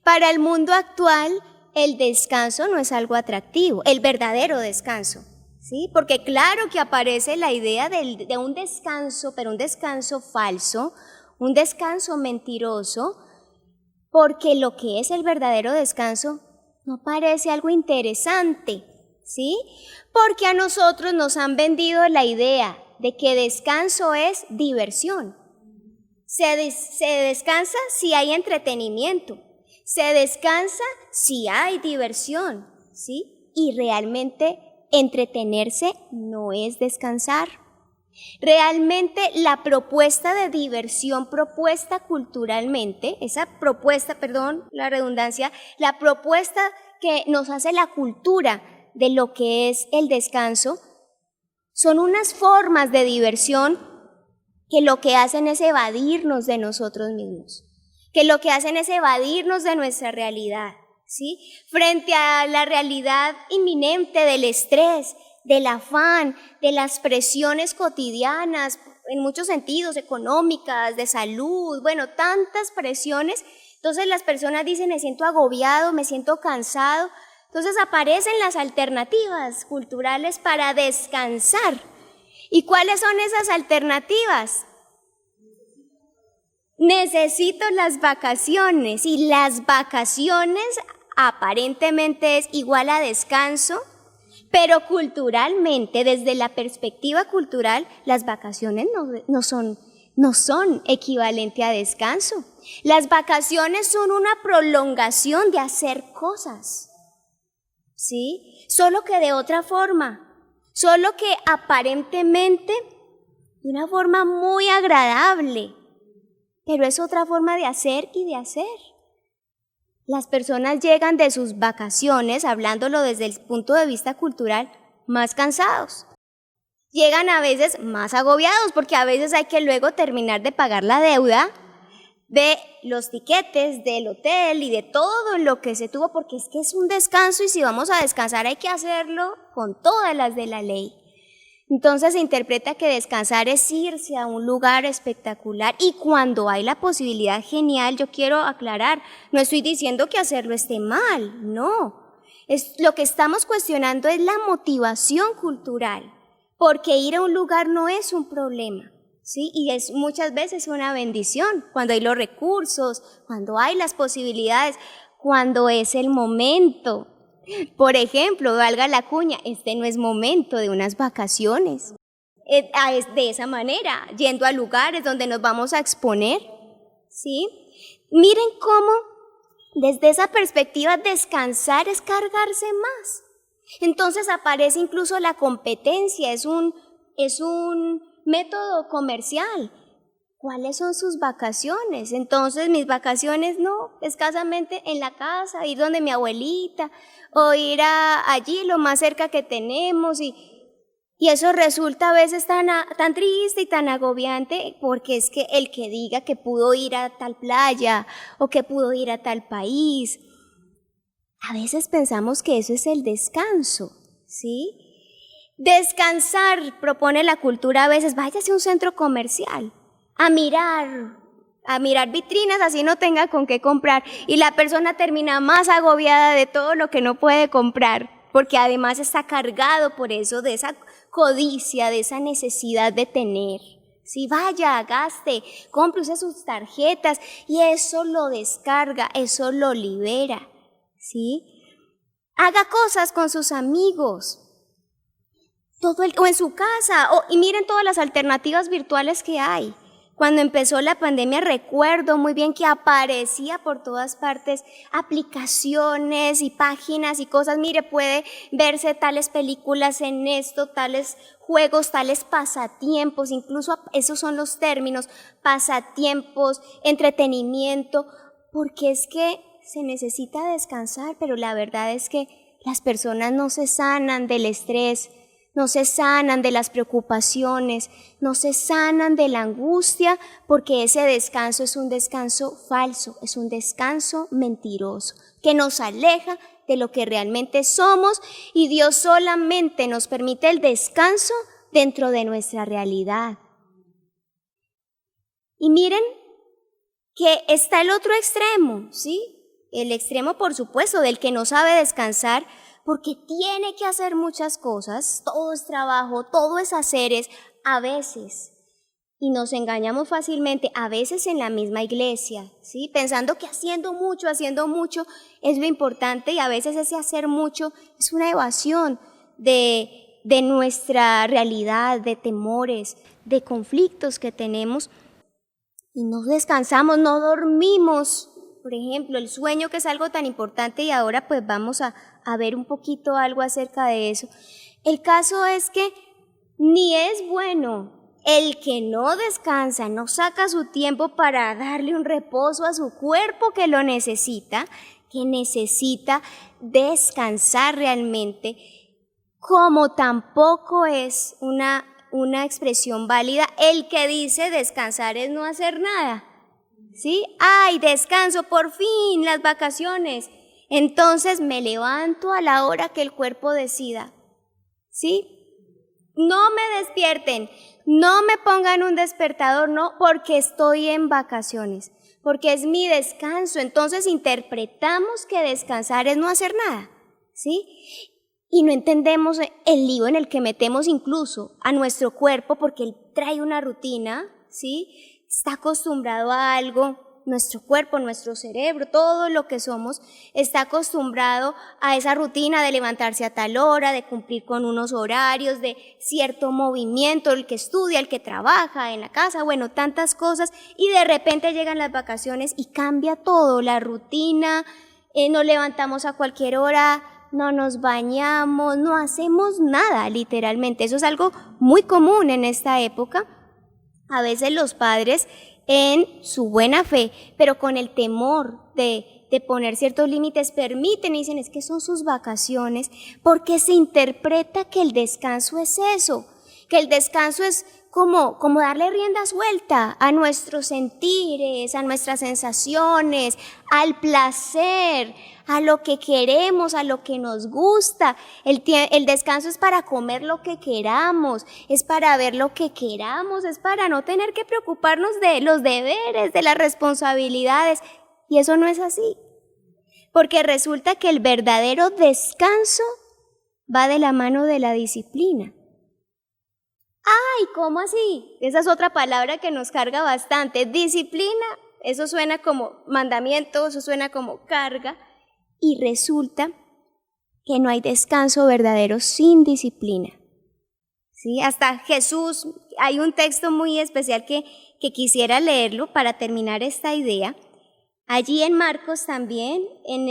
Speaker 4: Para el mundo actual, el descanso no es algo atractivo, el verdadero descanso, ¿sí? Porque claro que aparece la idea de un descanso, pero un descanso falso, un descanso mentiroso, porque lo que es el verdadero descanso no parece algo interesante, ¿sí? Porque a nosotros nos han vendido la idea de que descanso es diversión. Se descansa si hay entretenimiento, se descansa si hay diversión, ¿sí? Y realmente entretenerse no es descansar. Realmente la propuesta de diversión propuesta culturalmente, esa propuesta, perdón la redundancia, la propuesta que nos hace la cultura de lo que es el descanso, son unas formas de diversión que lo que hacen es evadirnos de nosotros mismos, que lo que hacen es evadirnos de nuestra realidad, ¿sí? Frente a la realidad inminente del estrés, del afán, de las presiones cotidianas, en muchos sentidos, económicas, de salud, bueno, tantas presiones. Entonces las personas dicen, me siento agobiado, me siento cansado. Entonces aparecen las alternativas culturales para descansar. ¿Y cuáles son esas alternativas? Necesito las vacaciones, y las vacaciones aparentemente es igual a descanso, pero culturalmente, desde la perspectiva cultural, las vacaciones no son equivalente a descanso. Las vacaciones son una prolongación de hacer cosas, ¿sí? Solo que de otra forma, solo que aparentemente de una forma muy agradable, pero es otra forma de hacer y de hacer. Las personas llegan de sus vacaciones, hablándolo desde el punto de vista cultural, más cansados. Llegan a veces más agobiados, porque a veces hay que luego terminar de pagar la deuda de los tiquetes, del hotel y de todo lo que se tuvo, porque es que es un descanso y si vamos a descansar hay que hacerlo con todas las de la ley. Entonces se interpreta que descansar es irse a un lugar espectacular y cuando hay la posibilidad, genial. Yo quiero aclarar, no estoy diciendo que hacerlo esté mal, no. Lo que estamos cuestionando es la motivación cultural, porque ir a un lugar no es un problema, ¿sí? Y es muchas veces una bendición cuando hay los recursos, cuando hay las posibilidades, cuando es el momento. Por ejemplo, valga la cuña, este no es momento de unas vacaciones. De esa manera, yendo a lugares donde nos vamos a exponer, ¿sí? Miren cómo, desde esa perspectiva, descansar es cargarse más. Entonces aparece incluso la competencia, es un método comercial. ¿Cuáles son sus vacaciones? Entonces mis vacaciones no, escasamente en la casa, ir donde mi abuelita o ir allí lo más cerca que tenemos y eso resulta a veces tan triste y tan agobiante porque es que el que diga que pudo ir a tal playa o que pudo ir a tal país, a veces pensamos que eso es el descanso, ¿sí? Descansar, propone la cultura a veces, váyase a un centro comercial a mirar vitrinas, así no tenga con qué comprar, y la persona termina más agobiada de todo lo que no puede comprar, porque además está cargado por eso, de esa codicia, de esa necesidad de tener. Si vaya, gaste, cómprese sus tarjetas, y eso lo descarga, eso lo libera, ¿sí? Haga cosas con sus amigos, o en su casa, y miren todas las alternativas virtuales que hay. Cuando empezó la pandemia recuerdo muy bien que aparecía por todas partes aplicaciones y páginas y cosas, mire, puede verse tales películas en esto, tales juegos, tales pasatiempos, incluso esos son los términos, pasatiempos, entretenimiento, porque es que se necesita descansar, pero la verdad es que las personas no se sanan del estrés, no se sanan de las preocupaciones, no se sanan de la angustia, porque ese descanso es un descanso falso, es un descanso mentiroso, que nos aleja de lo que realmente somos y Dios solamente nos permite el descanso dentro de nuestra realidad. Y miren que está el otro extremo, ¿sí? El extremo, por supuesto, del que no sabe descansar, porque tiene que hacer muchas cosas, todo es trabajo, todo es haceres, a veces, y nos engañamos fácilmente, a veces en la misma iglesia, ¿sí? Pensando que haciendo mucho es lo importante y a veces ese hacer mucho es una evasión de nuestra realidad, de temores, de conflictos que tenemos y no descansamos, no dormimos. Por ejemplo, el sueño, que es algo tan importante, y ahora pues vamos a ver un poquito algo acerca de eso. El caso es que ni es bueno el que no descansa, no saca su tiempo para darle un reposo a su cuerpo que lo necesita, que necesita descansar realmente, como tampoco es una expresión válida el que dice descansar es no hacer nada. ¿Sí? ¡Ay, descanso, por fin, las vacaciones! Entonces me levanto a la hora que el cuerpo decida. ¿Sí? No me despierten, no me pongan un despertador, no, porque estoy en vacaciones, porque es mi descanso. Entonces interpretamos que descansar es no hacer nada, ¿sí? Y no entendemos el lío en el que metemos incluso a nuestro cuerpo, porque él trae una rutina, ¿sí? Está acostumbrado a algo, nuestro cuerpo, nuestro cerebro, todo lo que somos, está acostumbrado a esa rutina de levantarse a tal hora, de cumplir con unos horarios, de cierto movimiento, el que estudia, el que trabaja en la casa, bueno, tantas cosas, y de repente llegan las vacaciones y cambia todo, la rutina, nos levantamos a cualquier hora, no nos bañamos, no hacemos nada, literalmente. Eso es algo muy común en esta época. A veces los padres, en su buena fe, pero con el temor de poner ciertos límites, permiten y dicen, es que son sus vacaciones, porque se interpreta que el descanso es eso, que el descanso es como darle rienda suelta a nuestros sentires, a nuestras sensaciones, al placer, a lo que queremos, a lo que nos gusta. El descanso es para comer lo que queramos, es para ver lo que queramos, es para no tener que preocuparnos de los deberes, de las responsabilidades. Y eso no es así, porque resulta que el verdadero descanso va de la mano de la disciplina. ¡Ay! ¿Cómo así? Esa es otra palabra que nos carga bastante. Disciplina, eso suena como mandamiento, eso suena como carga, y resulta que no hay descanso verdadero sin disciplina. ¿Sí? Hasta Jesús, hay un texto muy especial que quisiera leerlo para terminar esta idea. Allí en Marcos también, en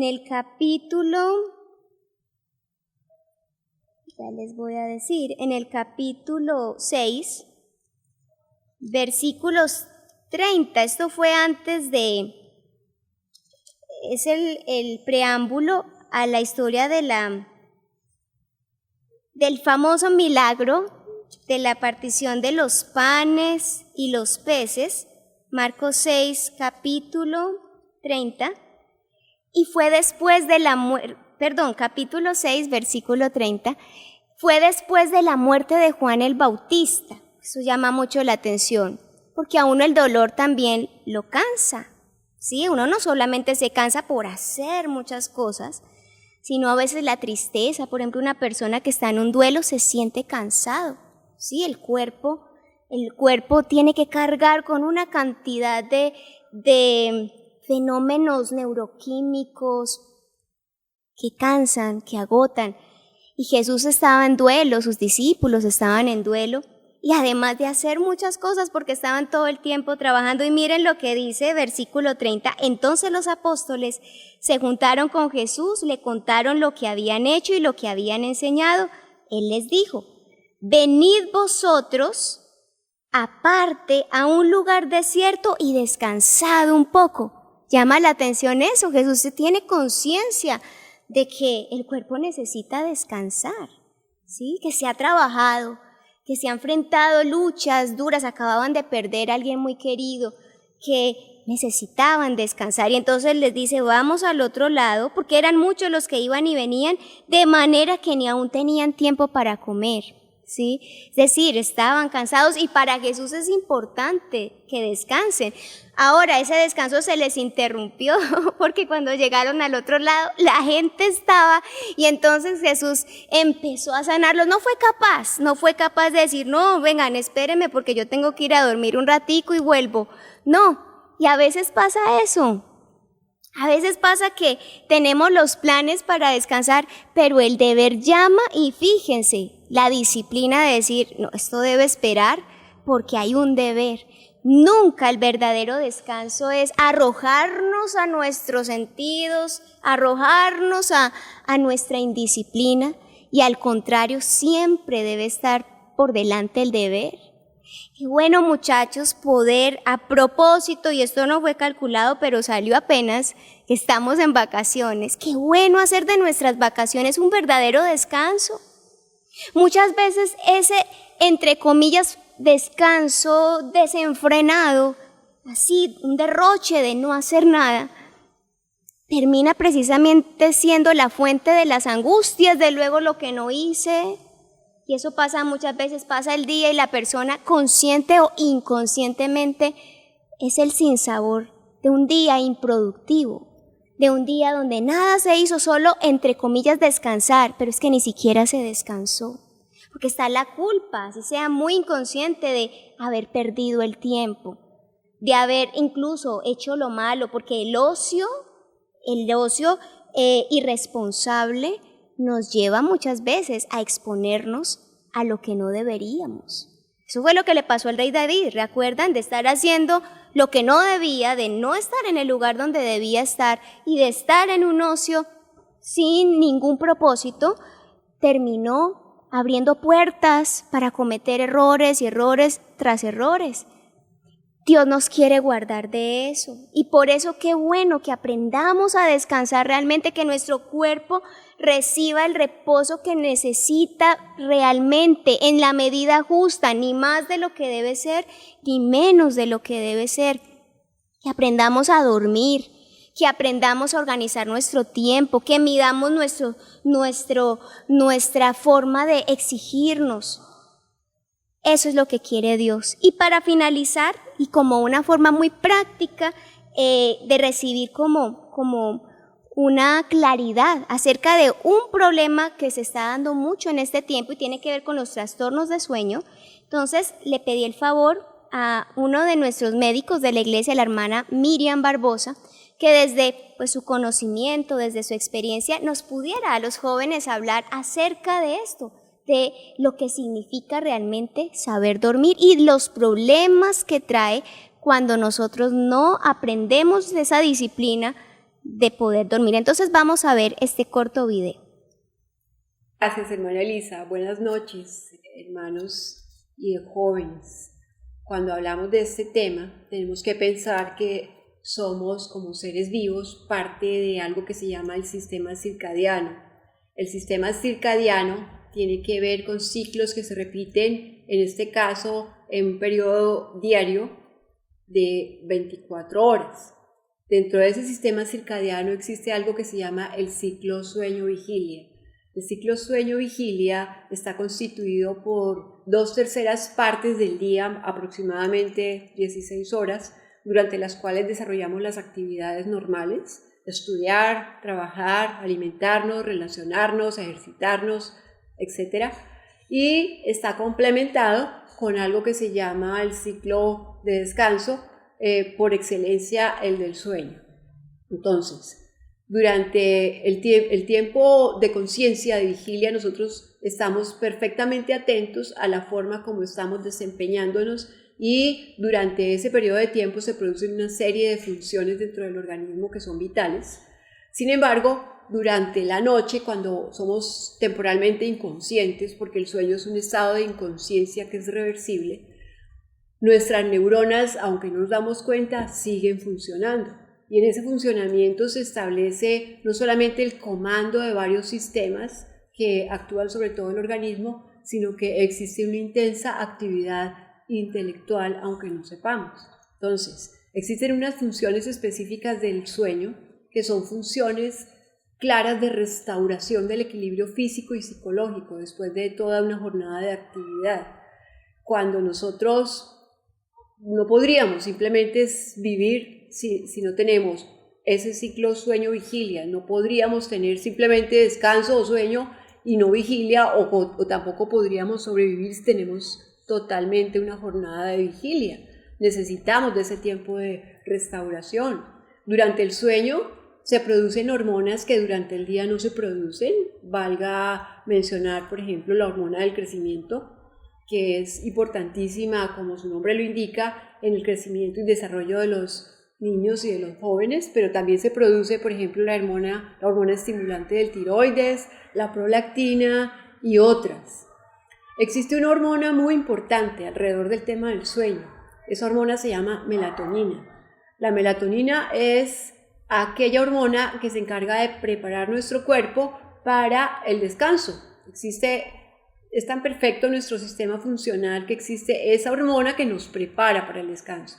Speaker 4: el capítulo, ya les voy a decir, en el capítulo 6, versículos 30, esto fue antes es el preámbulo a la historia del famoso milagro de la partición de los panes y los peces, Marcos 6, capítulo 30, y fue después de la muerte, capítulo 6, versículo 30, fue después de la muerte de Juan el Bautista. Eso llama mucho la atención, porque a uno el dolor también lo cansa, ¿sí? Uno no solamente se cansa por hacer muchas cosas, sino a veces la tristeza. Por ejemplo, una persona que está en un duelo se siente cansado, ¿sí? El cuerpo tiene que cargar con una cantidad de fenómenos neuroquímicos que cansan, que agotan. Y Jesús estaba en duelo, sus discípulos estaban en duelo, y además de hacer muchas cosas porque estaban todo el tiempo trabajando. Y miren lo que dice versículo 30, entonces los apóstoles se juntaron con Jesús, le contaron lo que habían hecho y lo que habían enseñado. Él les dijo, venid vosotros aparte a un lugar desierto y descansad un poco. Llama la atención eso, Jesús tiene conciencia de que el cuerpo necesita descansar, ¿sí? Que se ha trabajado, que se han enfrentado luchas duras, acababan de perder a alguien muy querido, que necesitaban descansar. Y entonces les dice, vamos al otro lado, porque eran muchos los que iban y venían, de manera que ni aún tenían tiempo para comer, ¿sí? Es decir, estaban cansados, y para Jesús es importante que descansen. Ahora, ese descanso se les interrumpió porque cuando llegaron al otro lado, la gente estaba, y entonces Jesús empezó a sanarlos. No fue capaz de decir, no, vengan, espérenme porque yo tengo que ir a dormir un ratico y vuelvo. No, y a veces pasa eso. A veces pasa que tenemos los planes para descansar, pero el deber llama, y fíjense, la disciplina de decir, no, esto debe esperar porque hay un deber. Nunca el verdadero descanso es arrojarnos a nuestros sentidos, arrojarnos a nuestra indisciplina, y al contrario, siempre debe estar por delante el deber. Qué bueno, muchachos, poder, a propósito, y esto no fue calculado, pero salió apenas, que estamos en vacaciones. Qué bueno hacer de nuestras vacaciones un verdadero descanso. Muchas veces ese, entre comillas, descanso desenfrenado, así, un derroche de no hacer nada, termina precisamente siendo la fuente de las angustias, de luego lo que no hice. Y eso pasa muchas veces, pasa el día y la persona, consciente o inconscientemente, es el sinsabor de un día improductivo, de un día donde nada se hizo, solo entre comillas descansar, pero es que ni siquiera se descansó, porque está la culpa, así sea muy inconsciente, de haber perdido el tiempo, de haber incluso hecho lo malo, porque el ocio irresponsable nos lleva muchas veces a exponernos a lo que no deberíamos. Eso fue lo que le pasó al rey David, ¿recuerdan? De estar haciendo lo que no debía, de no estar en el lugar donde debía estar y de estar en un ocio sin ningún propósito, terminó abriendo puertas para cometer errores y errores tras errores. Dios nos quiere guardar de eso. Y por eso qué bueno que aprendamos a descansar realmente, que nuestro cuerpo reciba el reposo que necesita realmente en la medida justa, ni más de lo que debe ser, ni menos de lo que debe ser. Que aprendamos a dormir, que aprendamos a organizar nuestro tiempo, que midamos nuestra forma de exigirnos. Eso es lo que quiere Dios. Y para finalizar, y como una forma muy práctica de recibir como una claridad acerca de un problema que se está dando mucho en este tiempo y tiene que ver con los trastornos de sueño, entonces le pedí el favor a uno de nuestros médicos de la iglesia, la hermana Miriam Barbosa, que desde su conocimiento, desde su experiencia, nos pudiera a los jóvenes hablar acerca de esto, de lo que significa realmente saber dormir y los problemas que trae cuando nosotros no aprendemos esa disciplina de poder dormir. Entonces vamos a ver este corto video.
Speaker 5: Gracias, hermana Elisa. Buenas noches, hermanos y jóvenes. Cuando hablamos de este tema, tenemos que pensar que somos como seres vivos parte de algo que se llama el sistema circadiano. El sistema circadiano tiene que ver con ciclos que se repiten, en este caso, en un periodo diario de 24 horas. Dentro de ese sistema circadiano existe algo que se llama el ciclo sueño-vigilia. El ciclo sueño-vigilia está constituido por 2/3 partes del día, aproximadamente 16 horas, durante las cuales desarrollamos las actividades normales, estudiar, trabajar, alimentarnos, relacionarnos, ejercitarnos, etc. Y está complementado con algo que se llama el ciclo de descanso, por excelencia el del sueño. Entonces, durante el tiempo de conciencia, de vigilia, nosotros estamos perfectamente atentos a la forma como estamos desempeñándonos y durante ese periodo de tiempo se producen una serie de funciones dentro del organismo que son vitales. Sin embargo, durante la noche, cuando somos temporalmente inconscientes, porque el sueño es un estado de inconsciencia que es reversible, nuestras neuronas, aunque no nos damos cuenta, siguen funcionando. Y en ese funcionamiento se establece no solamente el comando de varios sistemas que actúan sobre todo el organismo, sino que existe una intensa actividad intelectual, aunque no sepamos. Entonces, existen unas funciones específicas del sueño que son funciones claras de restauración del equilibrio físico y psicológico después de toda una jornada de actividad. Cuando nosotros no podríamos simplemente vivir si no tenemos ese ciclo sueño-vigilia, no podríamos tener simplemente descanso o sueño y no vigilia, o tampoco podríamos sobrevivir si tenemos totalmente una jornada de vigilia. Necesitamos de ese tiempo de restauración. Durante el sueño se producen hormonas que durante el día no se producen. Valga mencionar, por ejemplo, la hormona del crecimiento, que es importantísima, como su nombre lo indica, en el crecimiento y desarrollo de los niños y de los jóvenes, pero también se produce, por ejemplo, la hormona estimulante del tiroides, la prolactina y otras. Existe una hormona muy importante alrededor del tema del sueño. Esa hormona se llama melatonina. La melatonina es aquella hormona que se encarga de preparar nuestro cuerpo para el descanso. Es tan perfecto nuestro sistema funcional que existe esa hormona que nos prepara para el descanso.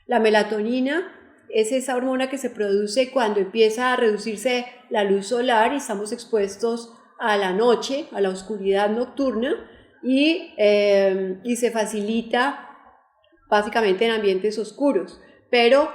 Speaker 5: La melatonina es esa hormona que se produce cuando empieza a reducirse la luz solar y estamos expuestos a la noche, a la oscuridad nocturna, y se facilita básicamente en ambientes oscuros, pero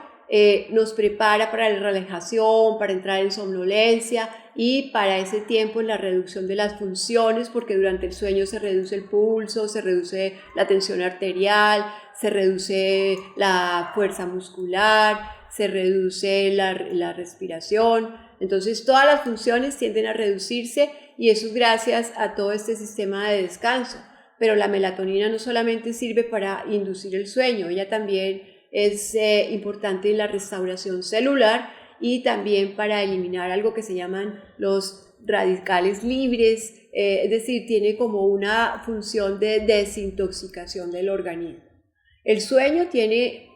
Speaker 5: nos prepara para la relajación, para entrar en somnolencia y para ese tiempo en la reducción de las funciones, porque durante el sueño se reduce el pulso, se reduce la tensión arterial, se reduce la fuerza muscular, se reduce la respiración. Entonces todas las funciones tienden a reducirse y eso es gracias a todo este sistema de descanso. Pero la melatonina no solamente sirve para inducir el sueño, ella también es importante en la restauración celular y también para eliminar algo que se llaman los radicales libres, es decir, tiene como una función de desintoxicación del organismo. El sueño tiene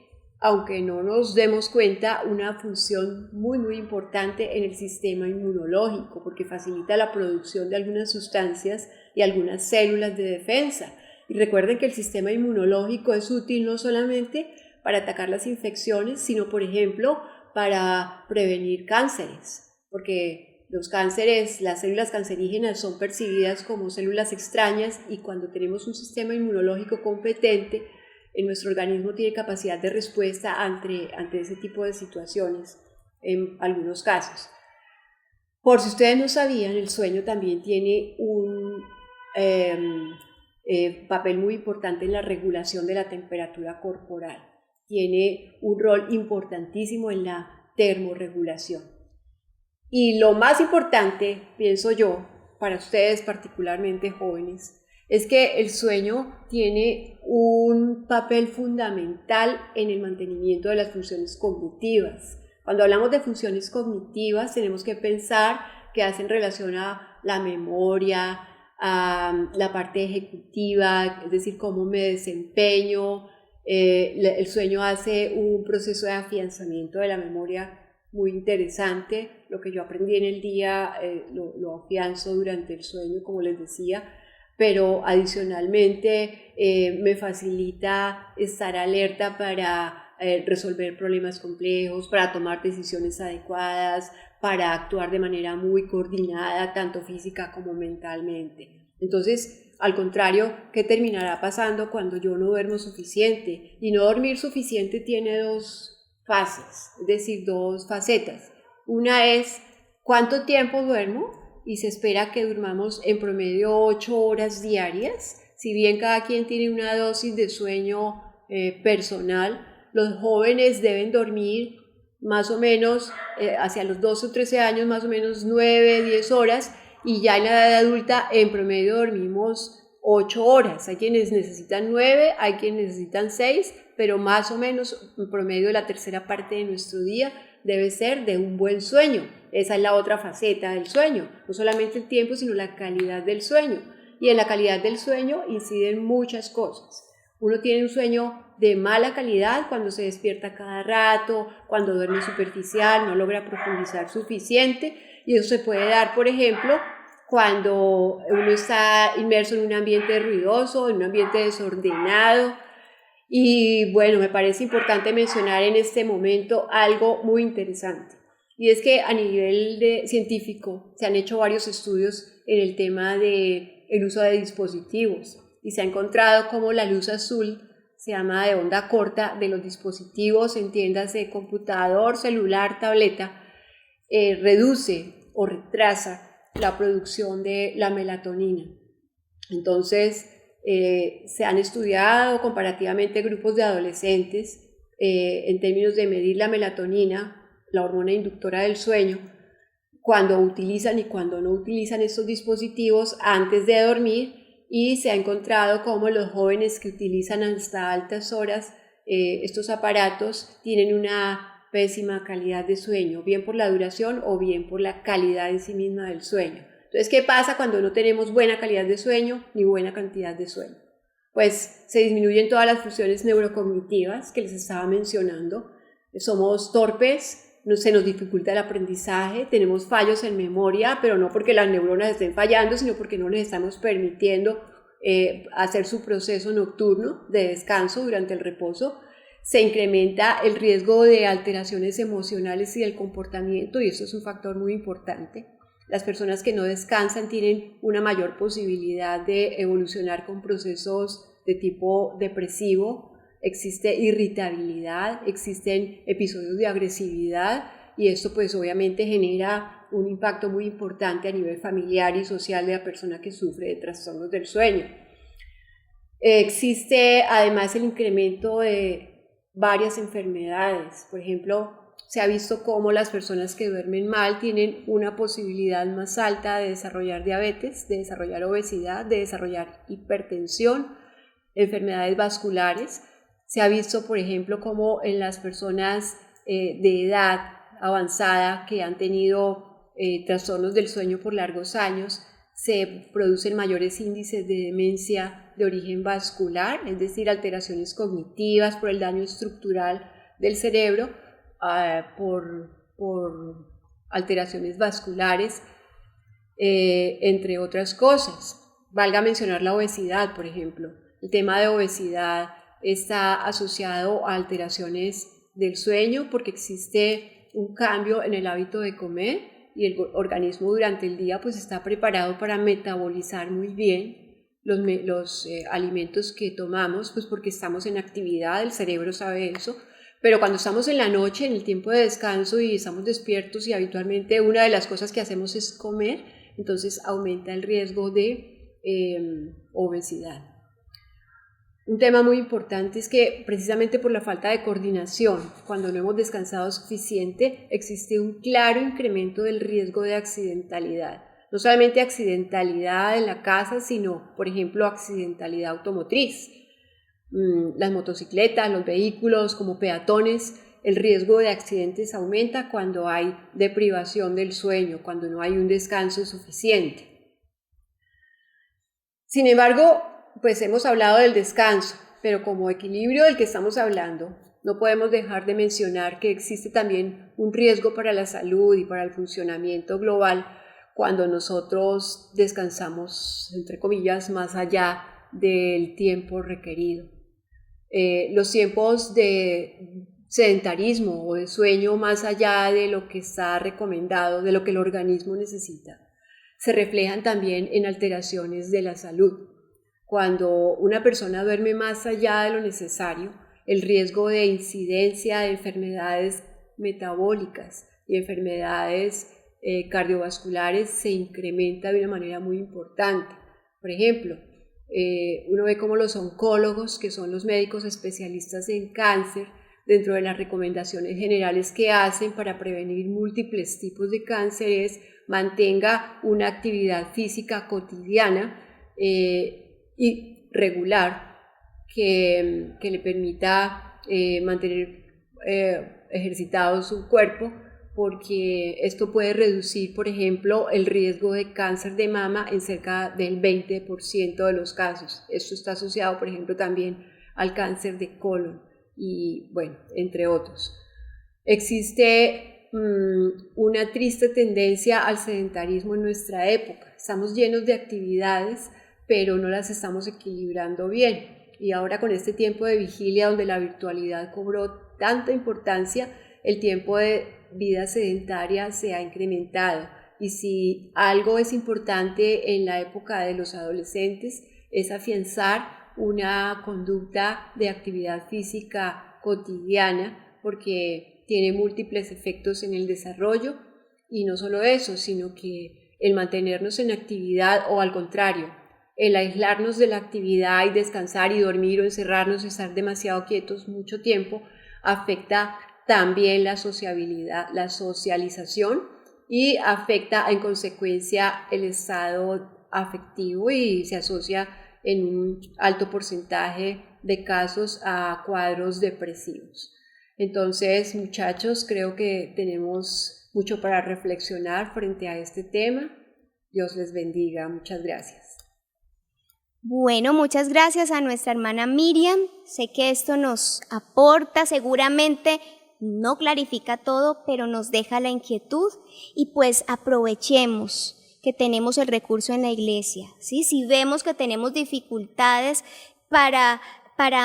Speaker 5: aunque no nos demos cuenta, una función muy importante en el sistema inmunológico, porque facilita la producción de algunas sustancias y algunas células de defensa. Y recuerden que el sistema inmunológico es útil no solamente para atacar las infecciones, sino, por ejemplo, para prevenir cánceres, porque los cánceres, las células cancerígenas son percibidas como células extrañas, y cuando tenemos un sistema inmunológico competente, en nuestro organismo tiene capacidad de respuesta ante ese tipo de situaciones en algunos casos. Por si ustedes no sabían, el sueño también tiene un papel muy importante en la regulación de la temperatura corporal. Tiene un rol importantísimo en la termorregulación. Y lo más importante, pienso yo, para ustedes particularmente jóvenes, es que el sueño tiene un papel fundamental en el mantenimiento de las funciones cognitivas. Cuando hablamos de funciones cognitivas, tenemos que pensar que hacen relación a la memoria, a la parte ejecutiva, es decir, cómo me desempeño. El sueño hace un proceso de afianzamiento de la memoria muy interesante. Lo que yo aprendí en el día lo afianzo durante el sueño, como les decía, pero adicionalmente me facilita estar alerta para resolver problemas complejos, para tomar decisiones adecuadas, para actuar de manera muy coordinada, tanto física como mentalmente. Entonces, al contrario, ¿qué terminará pasando cuando yo no duermo suficiente? Y no dormir suficiente tiene dos fases, es decir, dos facetas. Una es ¿cuánto tiempo duermo? Y se espera que durmamos en promedio 8 horas diarias. Si bien cada quien tiene una dosis de sueño personal, los jóvenes deben dormir más o menos hacia los 12 o 13 años, más o menos 9, 10 horas, y ya en la edad adulta en promedio dormimos 8 horas. Hay quienes necesitan 9, hay quienes necesitan 6, pero más o menos en promedio la tercera parte de nuestro día debe ser de un buen sueño. Esa es la otra faceta del sueño, no solamente el tiempo, sino la calidad del sueño. Y en la calidad del sueño inciden muchas cosas. Uno tiene un sueño de mala calidad cuando se despierta cada rato, cuando duerme superficial, no logra profundizar suficiente, y eso se puede dar, por ejemplo, cuando uno está inmerso en un ambiente ruidoso, en un ambiente desordenado. Y bueno, me parece importante mencionar en este momento algo muy interesante, y es que a nivel científico se han hecho varios estudios en el tema del uso de dispositivos, y se ha encontrado cómo la luz azul, se llama de onda corta, de los dispositivos, entiéndase computador, celular, tableta, reduce o retrasa la producción de la melatonina. Entonces, se han estudiado comparativamente grupos de adolescentes en términos de medir la melatonina, la hormona inductora del sueño, cuando utilizan y cuando no utilizan estos dispositivos antes de dormir, y se ha encontrado cómo los jóvenes que utilizan hasta altas horas estos aparatos tienen una pésima calidad de sueño, bien por la duración o bien por la calidad en sí misma del sueño. Entonces, ¿qué pasa cuando no tenemos buena calidad de sueño ni buena cantidad de sueño? Pues se disminuyen todas las funciones neurocognitivas que les estaba mencionando. Somos torpes, se nos dificulta el aprendizaje, tenemos fallos en memoria, pero no porque las neuronas estén fallando, sino porque no les estamos permitiendo hacer su proceso nocturno de descanso durante el reposo. Se incrementa el riesgo de alteraciones emocionales y del comportamiento, y eso es un factor muy importante. Las personas que no descansan tienen una mayor posibilidad de evolucionar con procesos de tipo depresivo. Existe irritabilidad, existen episodios de agresividad, y esto pues obviamente genera un impacto muy importante a nivel familiar y social de la persona que sufre de trastornos del sueño. Existe además el incremento de varias enfermedades. Por ejemplo, se ha visto cómo las personas que duermen mal tienen una posibilidad más alta de desarrollar diabetes, de desarrollar obesidad, de desarrollar hipertensión, enfermedades vasculares. Se ha visto, por ejemplo, cómo en las personas de edad avanzada que han tenido trastornos del sueño por largos años, se producen mayores índices de demencia de origen vascular, es decir, alteraciones cognitivas por el daño estructural del cerebro por alteraciones vasculares, entre otras cosas. Valga mencionar la obesidad, por ejemplo. El tema de obesidad está asociado a alteraciones del sueño porque existe un cambio en el hábito de comer y el organismo durante el día pues está preparado para metabolizar muy bien los alimentos que tomamos, pues porque estamos en actividad, el cerebro sabe eso, pero cuando estamos en la noche, en el tiempo de descanso y estamos despiertos y habitualmente una de las cosas que hacemos es comer, entonces aumenta el riesgo de obesidad. Un tema muy importante es que precisamente por la falta de coordinación, cuando no hemos descansado suficiente, existe un claro incremento del riesgo de accidentalidad. No solamente accidentalidad en la casa, sino, por ejemplo, accidentalidad automotriz. Las motocicletas, los vehículos como peatones, el riesgo de accidentes aumenta cuando hay deprivación del sueño, cuando no hay un descanso suficiente. Sin embargo, pues hemos hablado del descanso, pero como equilibrio del que estamos hablando, no podemos dejar de mencionar que existe también un riesgo para la salud y para el funcionamiento global cuando nosotros descansamos, entre comillas, más allá del tiempo requerido. Los tiempos de sedentarismo o de sueño más allá de lo que está recomendado, de lo que el organismo necesita, se reflejan también en alteraciones de la salud. Cuando una persona duerme más allá de lo necesario, el riesgo de incidencia de enfermedades metabólicas y enfermedades cardiovasculares se incrementa de una manera muy importante. Por ejemplo, uno ve cómo los oncólogos, que son los médicos especialistas en cáncer, dentro de las recomendaciones generales que hacen para prevenir múltiples tipos de cáncer es mantenga una actividad física cotidiana y regular que le permita mantener ejercitado su cuerpo, porque esto puede reducir, por ejemplo, el riesgo de cáncer de mama en cerca del 20% de los casos. Esto está asociado, por ejemplo, también al cáncer de colon y, bueno, entre otros. Existe una triste tendencia al sedentarismo en nuestra época. Estamos llenos de actividades, pero no las estamos equilibrando bien. Y ahora con este tiempo de vigilia donde la virtualidad cobró tanta importancia, el tiempo de vida sedentaria se ha incrementado. Y si algo es importante en la época de los adolescentes es afianzar una conducta de actividad física cotidiana, porque tiene múltiples efectos en el desarrollo, y no solo eso, sino que el mantenernos en actividad o al contrario, el aislarnos de la actividad y descansar y dormir o encerrarnos, estar demasiado quietos mucho tiempo, afecta también la sociabilidad, la socialización y afecta en consecuencia el estado afectivo y se asocia en un alto porcentaje de casos a cuadros depresivos. Entonces, muchachos, creo que tenemos mucho para reflexionar frente a este tema. Dios les bendiga. Muchas gracias.
Speaker 4: Bueno, muchas gracias a nuestra hermana Miriam. Sé que esto nos aporta, seguramente no clarifica todo, pero nos deja la inquietud y pues aprovechemos que tenemos el recurso en la iglesia, ¿sí? Si vemos que tenemos dificultades para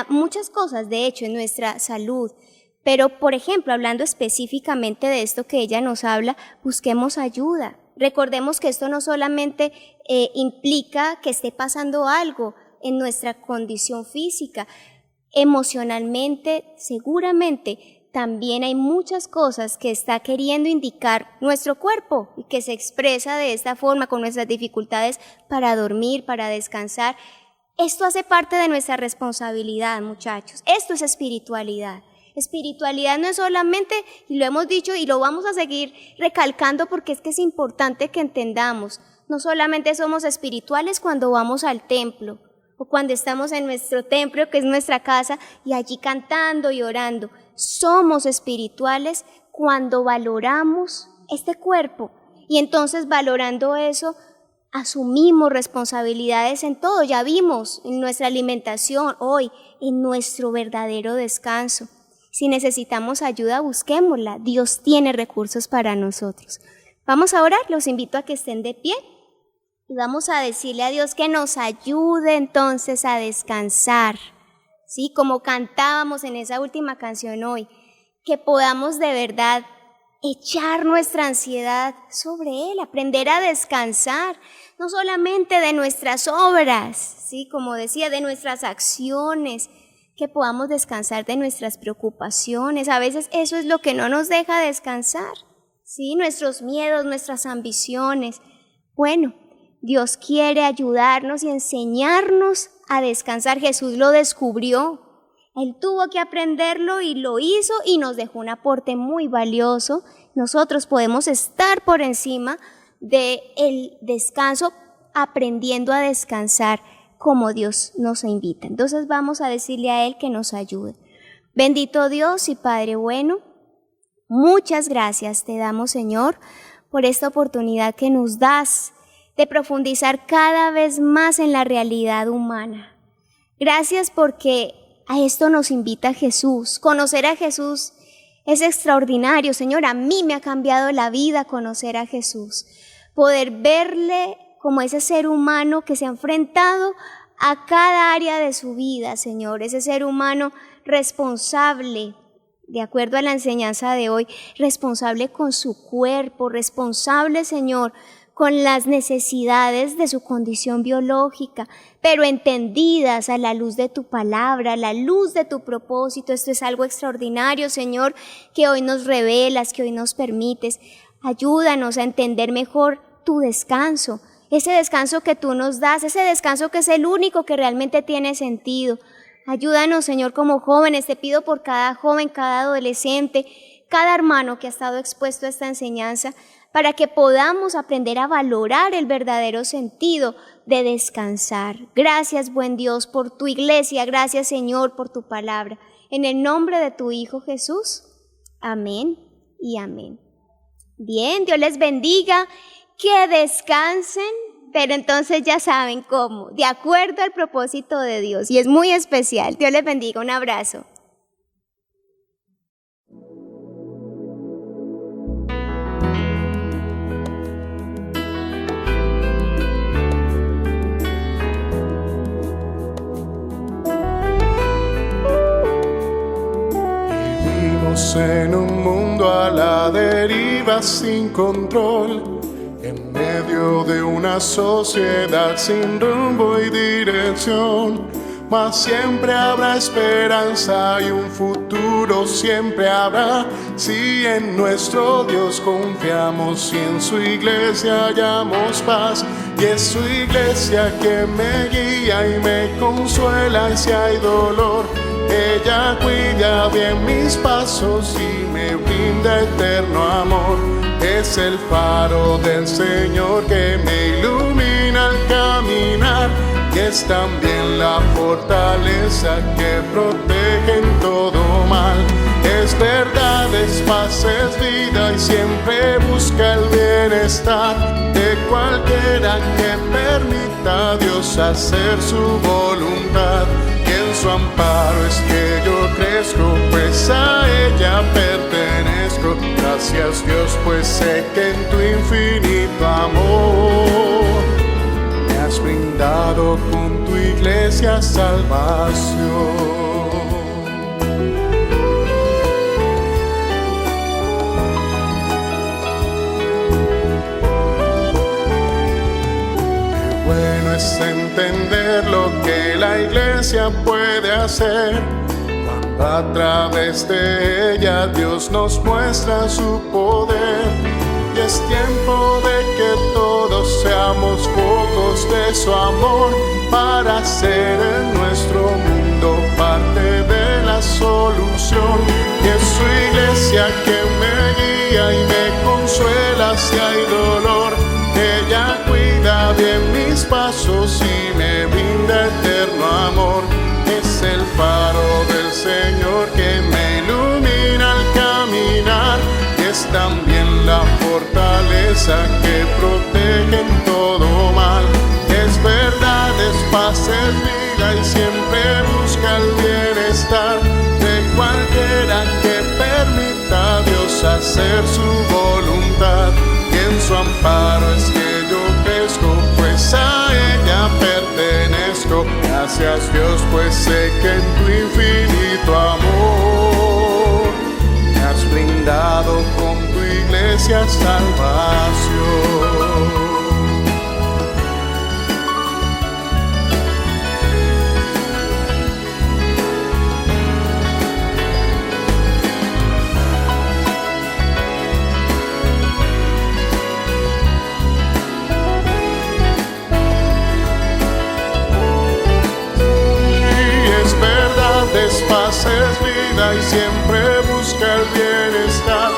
Speaker 4: muchas cosas, de hecho, en nuestra salud, pero por ejemplo, hablando específicamente de esto que ella nos habla, busquemos ayuda. Recordemos que esto no solamente implica que esté pasando algo en nuestra condición física, emocionalmente, seguramente también hay muchas cosas que está queriendo indicar nuestro cuerpo y que se expresa de esta forma con nuestras dificultades para dormir, para descansar. Esto hace parte de nuestra responsabilidad, muchachos. Esto es espiritualidad. Espiritualidad no es solamente, y lo hemos dicho y lo vamos a seguir recalcando porque es que es importante que entendamos, no solamente somos espirituales cuando vamos al templo o cuando estamos en nuestro templo que es nuestra casa y allí cantando y orando, somos espirituales cuando valoramos este cuerpo y entonces valorando eso asumimos responsabilidades en todo, ya vimos en nuestra alimentación hoy, en nuestro verdadero descanso. Si necesitamos ayuda, busquémosla. Dios tiene recursos para nosotros. Vamos a orar, los invito a que estén de pie y vamos a decirle a Dios que nos ayude entonces a descansar. Sí, como cantábamos en esa última canción hoy, que podamos de verdad echar nuestra ansiedad sobre Él, aprender a descansar, no solamente de nuestras obras, ¿sí? Como decía, de nuestras acciones, que podamos descansar de nuestras preocupaciones. A veces eso es lo que no nos deja descansar, ¿sí? Nuestros miedos, nuestras ambiciones. Bueno, Dios quiere ayudarnos y enseñarnos a descansar. Jesús lo descubrió. Él tuvo que aprenderlo y lo hizo y nos dejó un aporte muy valioso. Nosotros podemos estar por encima del descanso aprendiendo a descansar como Dios nos invita. Entonces vamos a decirle a Él que nos ayude. Bendito Dios y Padre bueno, muchas gracias te damos, Señor, por esta oportunidad que nos das de profundizar cada vez más en la realidad humana. Gracias porque a esto nos invita Jesús. Conocer a Jesús es extraordinario, Señor. A mí me ha cambiado la vida conocer a Jesús. Poder verle como ese ser humano que se ha enfrentado a cada área de su vida, Señor. Ese ser humano responsable, de acuerdo a la enseñanza de hoy, responsable con su cuerpo, responsable, Señor, con las necesidades de su condición biológica, pero entendidas a la luz de tu palabra, a la luz de tu propósito. Esto es algo extraordinario, Señor, que hoy nos revelas, que hoy nos permites. Ayúdanos a entender mejor tu descanso, ese descanso que tú nos das, ese descanso que es el único que realmente tiene sentido. Ayúdanos, Señor, como jóvenes. Te pido por cada joven, cada adolescente, cada hermano que ha estado expuesto a esta enseñanza, para que podamos aprender a valorar el verdadero sentido de descansar. Gracias, buen Dios, por tu iglesia. Gracias, Señor, por tu palabra. En el nombre de tu Hijo Jesús. Amén y amén. Bien, Dios les bendiga, que descansen, pero entonces ya saben cómo, de acuerdo al propósito de Dios. Y es muy especial. Dios les bendiga. Un abrazo.
Speaker 2: En un mundo a la deriva sin control, en medio de una sociedad sin rumbo y dirección, mas siempre habrá esperanza y un futuro siempre habrá, si en nuestro Dios confiamos y en su iglesia hallamos paz. Y es su iglesia que me guía y me consuela y si hay dolor, ella cuida bien mis pasos y me brinda eterno amor. Es el faro del Señor que me ilumina al caminar, y es también la fortaleza que protege en todo mal. Es verdad, es paz, es vida y siempre busca el bienestar de cualquiera que permita a Dios hacer su voluntad. En su amparo es que yo crezco, pues a ella pertenezco. Gracias Dios, pues sé que en tu infinito amor me has brindado con tu iglesia salvación. Es entender lo que la iglesia puede hacer cuando a través de ella Dios nos muestra su poder. Y es tiempo de que todos seamos focos de su amor para ser en nuestro mundo parte de la solución. Y es su iglesia que me guía y me consuela si hay dolor. Ella cuida bien mis pasos y me brinda eterno amor. Es el faro del Señor que me ilumina al caminar, y es también la fortaleza que protege en todo mal. Es verdad, es paz, es vida y siempre busca el bienestar de cualquiera hacer su voluntad, y en su amparo es que yo crezco, pues a ella pertenezco. Gracias Dios, pues sé que en tu infinito amor me has brindado con tu iglesia salvación. Paz es vida y siempre busca el bienestar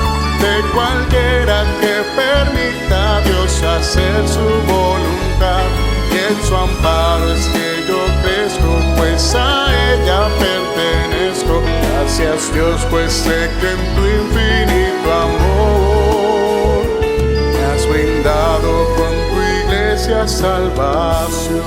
Speaker 2: de cualquiera que permita a Dios hacer su voluntad, y en su amparo es que yo crezco, pues a ella pertenezco. Gracias Dios, pues sé que en tu infinito amor me has brindado con tu iglesia salvación.